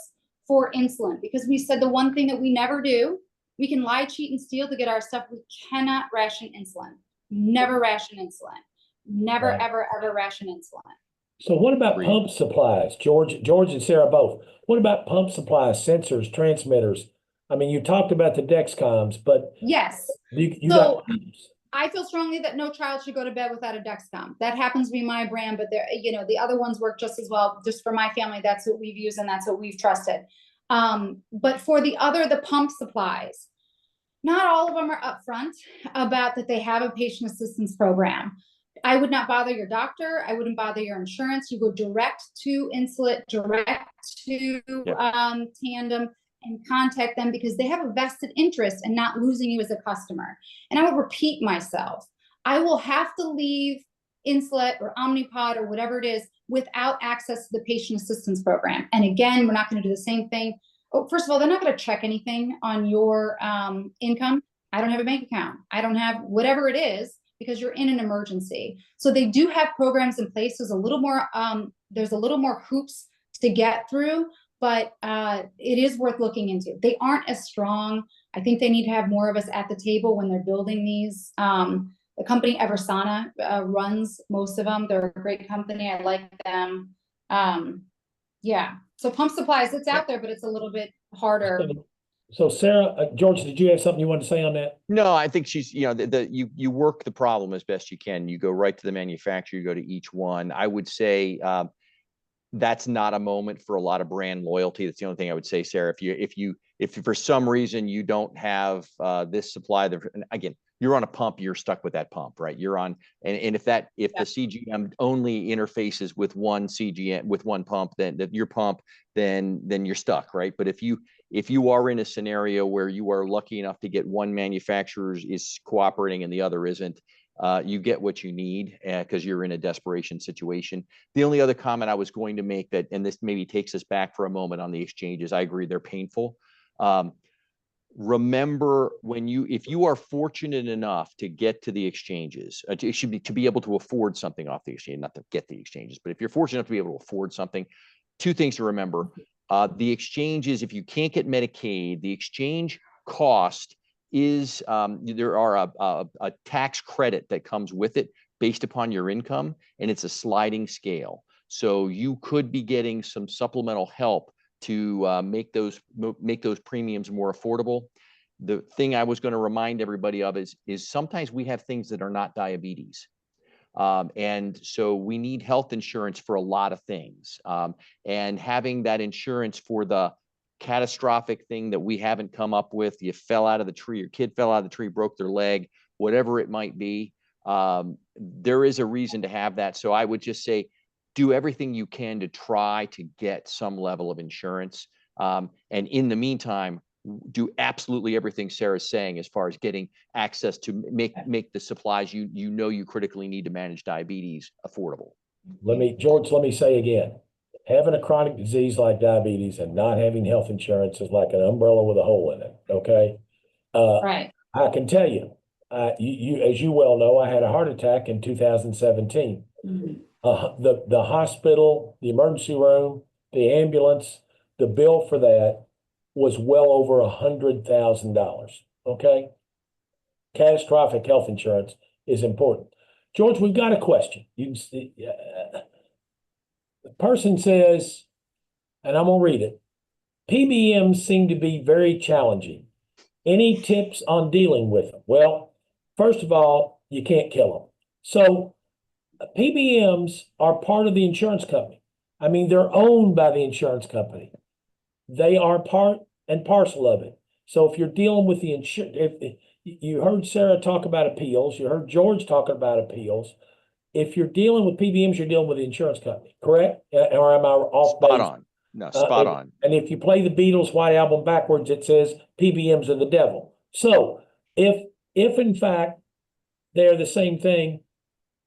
for insulin, because we said the one thing that we never do, we can lie, cheat, and steal to get our stuff. We cannot ration insulin. Never ration insulin. Never, Right. ever ration insulin. So what about Agreed. pump supplies? George and Sarah both. What about pump supplies, sensors, transmitters? I mean, you talked about the Dexcoms, but Yes. you So- got pumps. I feel strongly that no child should go to bed without a Dexcom. That happens to be my brand, but the other ones work just as well. Just for my family, that's what we've used and that's what we've trusted. But for the pump supplies, not all of them are upfront about that they have a patient assistance program. I would not bother your doctor. I wouldn't bother your insurance. You go direct to Insulet, direct to Tandem, and contact them because they have a vested interest in not losing you as a customer. And I will repeat myself. I will have to leave Insulet or Omnipod or whatever it is without access to the patient assistance program. And again, we're not going to do the same thing. Oh, first of all, they're not going to check anything on your income. I don't have a bank account. I don't have whatever it is because you're in an emergency. So they do have programs in place. There's a little more hoops to get through, but it is worth looking into. They aren't as strong. I think they need to have more of us at the table when they're building these. The company Eversana runs most of them. They're a great company. I like them. Yeah. So pump supplies, it's out there, but it's a little bit harder. So Sarah, George, did you have something you wanted to say on that? No, I think she's, you know, you work the problem as best you can. You go right to the manufacturer, you go to each one. I would say that's not a moment for a lot of brand loyalty. That's the only thing I would say, Sarah. If for some reason you don't have this supply, again, you're on a pump, you're stuck with that pump, right? You're on, and if the CGM only interfaces with one CGM, with one pump, then your pump, then you're stuck, right? But if you are in a scenario where you are lucky enough to get one manufacturer is cooperating and the other isn't, you get what you need because you're in a desperation situation. The only other comment I was going to make that, and this maybe takes us back for a moment on the exchanges, I agree, they're painful. Remember if you are fortunate enough to get to the exchanges, it should be to be able to afford something off the exchange, not to get the exchanges, but if you're fortunate enough to be able to afford something, two things to remember. The exchanges, if you can't get Medicaid, the exchange cost is there are a tax credit that comes with it based upon your income, and it's a sliding scale. So you could be getting some supplemental help to make those premiums more affordable. The thing I was going to remind everybody of is sometimes we have things that are not diabetes. And so we need health insurance for a lot of things. And having that insurance for the catastrophic thing that we haven't come up with, you fell out of the tree, your kid fell out of the tree, broke their leg, whatever it might be, there is a reason to have that. So I would just say, do everything you can to try to get some level of insurance. And in the meantime, do absolutely everything Sarah's saying as far as getting access to make the supplies you critically need to manage diabetes affordable. George, let me say again, having a chronic disease like diabetes and not having health insurance is like an umbrella with a hole in it. Okay. Right. I can tell you, you as you well know, I had a heart attack in 2017. Mm-hmm. The hospital, the emergency room, the ambulance, the bill for that was well over $100,000. Okay. Catastrophic health insurance is important. George, we've got a question. You can see, the person says, and I'm going to read it. PBMs seem to be very challenging. Any tips on dealing with them? Well, first of all, you can't kill them. So PBMs are part of the insurance company. I mean, they're owned by the insurance company. They are part and parcel of it. So if you're dealing with the insurance, if you heard Sarah talk about appeals, you heard George talking about appeals. If you're dealing with PBMs, you're dealing with the insurance company, correct? Or am I off base? Spot on. No, spot on. And if you play the Beatles' White Album backwards, it says PBMs are the devil. So if in fact they're the same thing,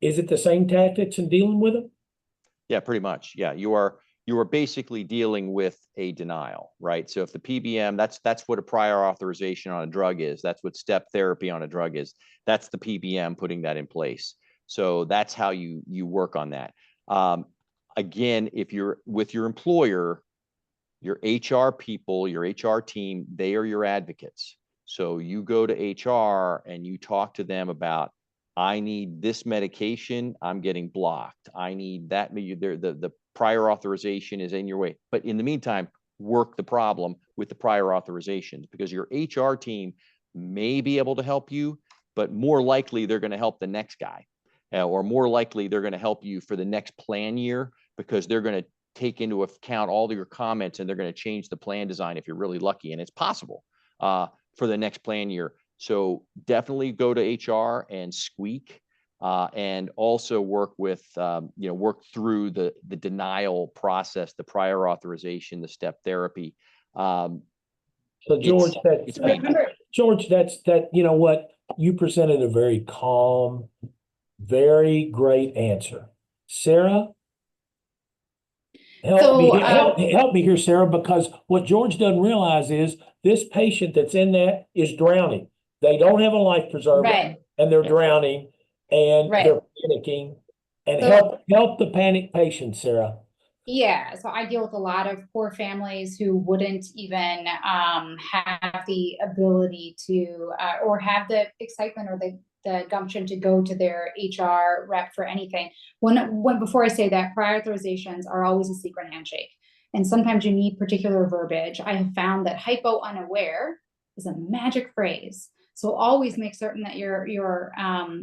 is it the same tactics in dealing with them? Yeah, pretty much. Yeah, you are basically dealing with a denial, right? So if the PBM, that's what a prior authorization on a drug is. That's what step therapy on a drug is. That's the PBM putting that in place. So that's how you work on that. Again, if you're with your employer, your HR people, your HR team, they are your advocates. So you go to HR and you talk to them about, I need this medication, I'm getting blocked. I need that. The prior authorization is in your way. But in the meantime, work the problem with the prior authorizations, because your HR team may be able to help you, but more likely they're going to help the next guy, or more likely they're going to help you for the next plan year, because they're going to take into account all of your comments, and they're going to change the plan design if you're really lucky, and it's possible for the next plan year. So definitely go to HR and squeak, and also work with, work through the denial process, the prior authorization, the step therapy. So George, it's painful. George, you know what? You presented a very calm, very great answer. Sarah, help me here, Sarah, because what George doesn't realize is this patient that's in that is drowning. They don't have a life preserver, Right. and they're drowning, and Right. they're panicking. And So- help the panic patient, Sarah. Yeah, so I deal with a lot of poor families who wouldn't even have the ability to or have the excitement or the gumption to go to their HR rep for anything. When before I say that, prior authorizations are always a secret handshake, and sometimes you need particular verbiage. I have found that hypo unaware is a magic phrase, so always make certain that your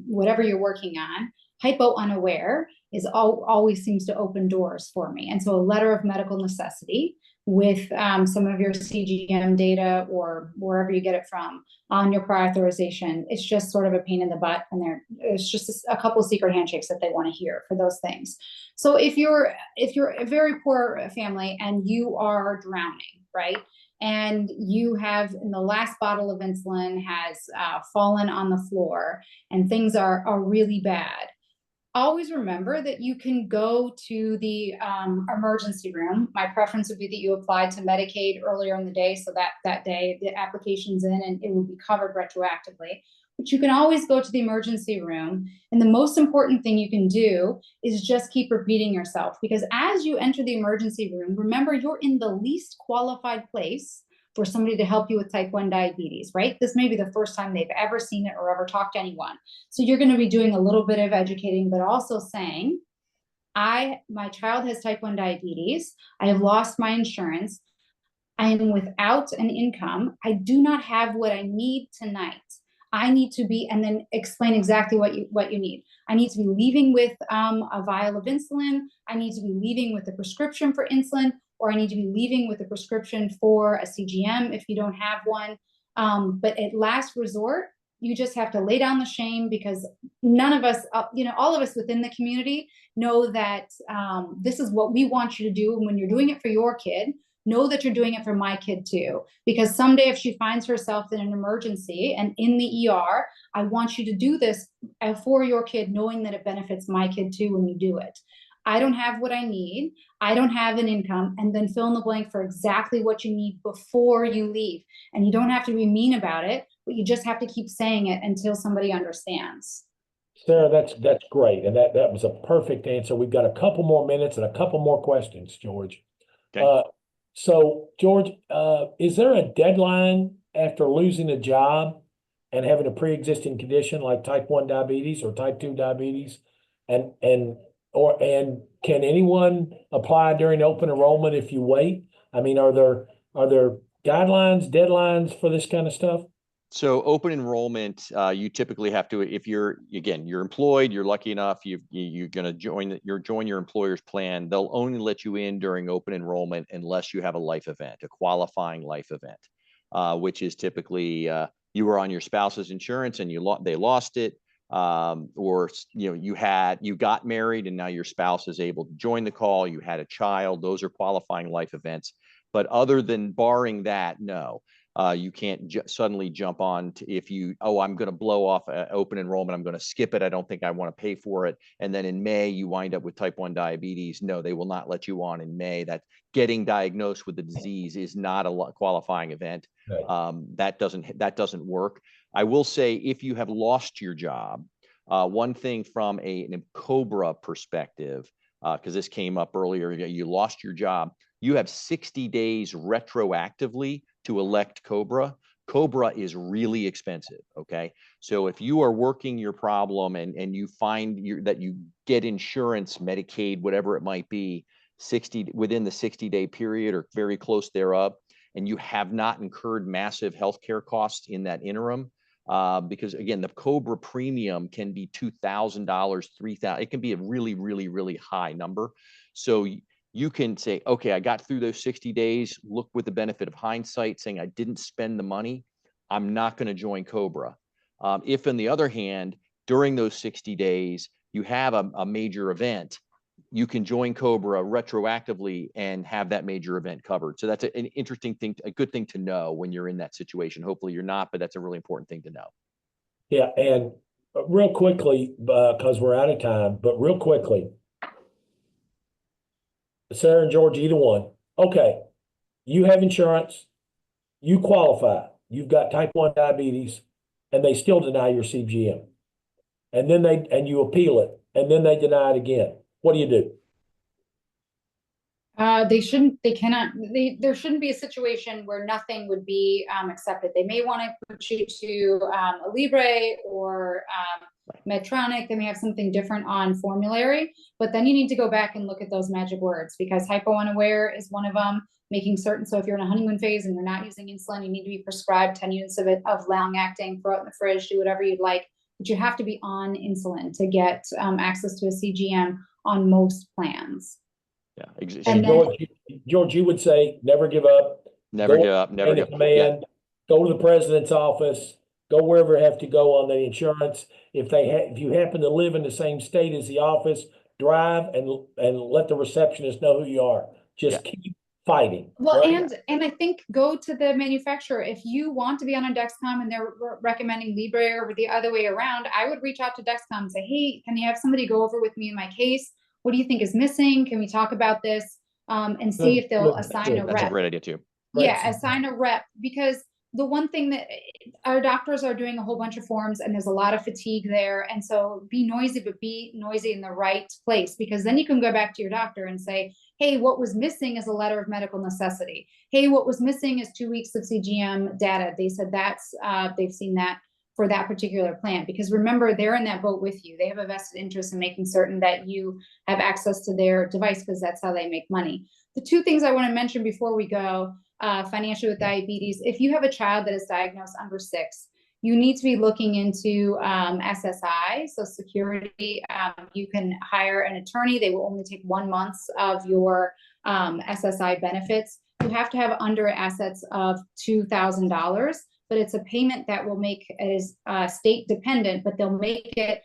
whatever you're working on, hypo unaware is always seems to open doors for me. And so a letter of medical necessity with some of your CGM data or wherever you get it from on your prior authorization, it's just sort of a pain in the butt, and it's just a couple of secret handshakes that they want to hear for those things. So if you're a very poor family and you are drowning, right? And you have, in the last bottle of insulin has fallen on the floor and things are really bad, always remember that you can go to the emergency room. My preference would be that you apply to Medicaid earlier in the day, so that day the application's in and it will be covered retroactively. But you can always go to the emergency room. And the most important thing you can do is just keep repeating yourself, because as you enter the emergency room, remember you're in the least qualified place for somebody to help you with type 1 diabetes, right? This may be the first time they've ever seen it or ever talked to anyone. So you're going to be doing a little bit of educating, but also saying, my child has type 1 diabetes. I have lost my insurance. I am without an income. I do not have what I need tonight. I need to be, and then explain exactly what you need. I need to be leaving with a vial of insulin. I need to be leaving with a prescription for insulin, or I need to be leaving with a prescription for a CGM if you don't have one. But at last resort, you just have to lay down the shame, because none of us, all of us within the community know that this is what we want you to do. And when you're doing it for your kid, know that you're doing it for my kid too. Because someday if she finds herself in an emergency and in the ER, I want you to do this for your kid, knowing that it benefits my kid too when you do it. I don't have what I need. I don't have an income, and then fill in the blank for exactly what you need before you leave. And you don't have to be mean about it, but you just have to keep saying it until somebody understands. Sarah, that's great. And that was a perfect answer. We've got a couple more minutes and a couple more questions, George. Okay. So George, is there a deadline after losing a job and having a pre-existing condition like type 1 diabetes or type 2 diabetes? And can anyone apply during open enrollment if you wait? I mean, are there guidelines, deadlines for this kind of stuff? So open enrollment, you typically have to, if you're employed, you're lucky enough, you're going to join your employer's plan. They'll only let you in during open enrollment unless you have a life event, a qualifying life event, which is typically you were on your spouse's insurance and they lost it, or you got married and now your spouse is able to join the call. You had a child; those are qualifying life events. But other than barring that, no. You can't suddenly jump on to I'm going to blow off open enrollment. I'm going to skip it. I don't think I want to pay for it. And then in May, you wind up with type 1 diabetes. No, they will not let you on in May. That getting diagnosed with the disease is not a qualifying event. Right. That doesn't work. I will say, if you have lost your job, one thing from a COBRA perspective, because this came up earlier, you lost your job. You have 60 days retroactively to elect COBRA. COBRA is really expensive, okay? So if you are working your problem and you find that you get insurance, Medicaid, whatever it might be, within the 60-day period or very close thereof, and you have not incurred massive healthcare costs in that interim, because again, the COBRA premium can be $2,000, $3,000. It can be a really, really, really high number. So you can say, okay, I got through those 60 days, look with the benefit of hindsight, saying I didn't spend the money, I'm not going to join Cobra. If on the other hand, during those 60 days, you have a major event, you can join Cobra retroactively and have that major event covered. So that's an interesting thing, a good thing to know when you're in that situation. Hopefully you're not, but that's a really important thing to know. Yeah, and real quickly, because we're out of time, but real quickly, Sarah and George, either one. Okay, you have insurance, you qualify, you've got type 1 diabetes, and they still deny your CGM. And then you appeal it, and then they deny it again. What do you do? There shouldn't be a situation where nothing would be accepted. They may want to put you to a Libre or Medtronic. They may have something different on formulary, but then you need to go back and look at those magic words, because hypo-unaware is one of them. Making certain, so if you're in a honeymoon phase and you're not using insulin, you need to be prescribed 10 units of it, of long-acting, throw it in the fridge, do whatever you'd like, but you have to be on insulin to get access to a CGM on most plans. Yeah, And George, you would say never give up. Never give up. Never give up. Yeah. Go to the president's office. Go wherever you have to go on the insurance. If you happen to live in the same state as the office, drive and let the receptionist know who you are. Just keep fighting. Well, right? and I think go to the manufacturer. If you want to be on a Dexcom and they're recommending Libre or the other way around, I would reach out to Dexcom and say, hey, can you have somebody go over with me in my case? What do you think is missing? Can we talk about this? And see if they'll assign a rep. That's a great idea too. Yeah, assign a rep, because the one thing that our doctors are doing a whole bunch of forms and there's a lot of fatigue there. And so be noisy, but be noisy in the right place, because then you can go back to your doctor and say, hey, what was missing is a letter of medical necessity. Hey, what was missing is 2 weeks of CGM data. They said that's, they've seen that for that particular plan, because remember, they're in that boat with you. They have a vested interest in making certain that you have access to their device, because that's how they make money. The two things I want to mention before we go, financially with diabetes, if you have a child that is diagnosed under 6, you need to be looking into SSI, so security. You can hire an attorney. They will only take 1 month of your SSI benefits. You have to have under assets of $2,000, but it's a payment that will make it is state dependent, but they'll make it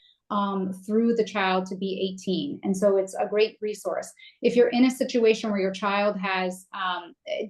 through the child to be 18. And so it's a great resource. If you're in a situation where your child has,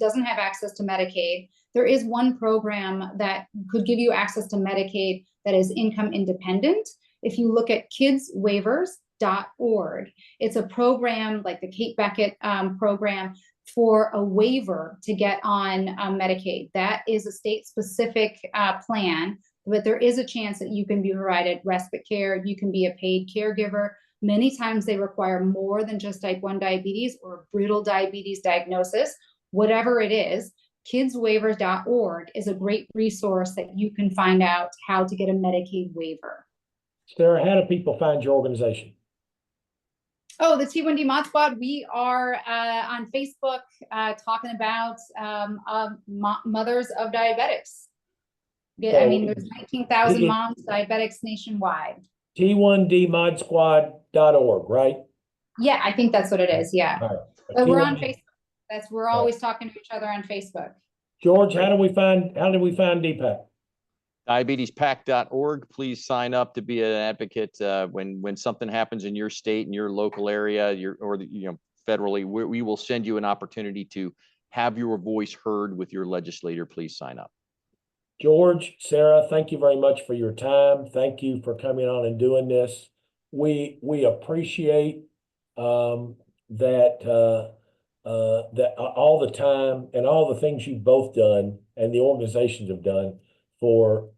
doesn't have access to Medicaid, there is one program that could give you access to Medicaid that is income independent. If you look at kidswaivers.org, it's a program like the Kate Beckett program for a waiver to get on Medicaid. That is a state-specific plan, but there is a chance that you can be provided respite care. You can be a paid caregiver. Many times they require more than just type 1 diabetes or brittle diabetes diagnosis. Whatever it is, kidswaivers.org is a great resource that you can find out how to get a Medicaid waiver. Sarah, how do people find your organization? Oh, the T1D Mod Squad, we are on Facebook talking about mothers of diabetics. I mean, there's 19,000 moms diabetics nationwide. T1DModSquad.org, right? Yeah, I think that's what it is. Yeah. Right. But we're on Facebook. We're always talking to each other on Facebook. George, how do we find DPAC? DiabetesPAC.org. Please sign up to be an advocate when something happens in your state, in your local area, federally. We will send you an opportunity to have your voice heard with your legislator. Please sign up. George, Sarah, thank you very much for your time. Thank you for coming on and doing this. We appreciate that all the time and all the things you've both done and the organizations have done for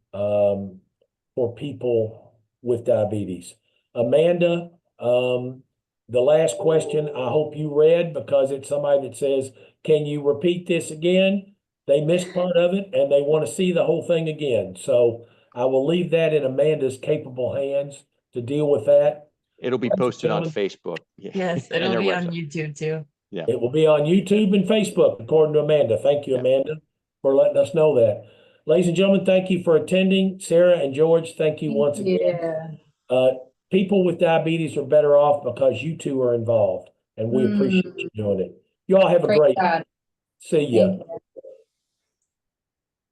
people with diabetes. Amanda, the last question I hope you read, because it's somebody that says, can you repeat this again? They missed part of it and they want to see the whole thing again. So I will leave that in Amanda's capable hands to deal with that. It'll be posted on Facebook. Yes, it'll be on YouTube too. Yeah, it will be on YouTube and Facebook, according to Amanda. Thank you, Amanda, for letting us know that. Ladies and gentlemen, thank you for attending. Sarah and George, thank you once again. People with diabetes are better off because you two are involved. and we appreciate you doing it. You all have a Praise great, God. see ya. Thank you.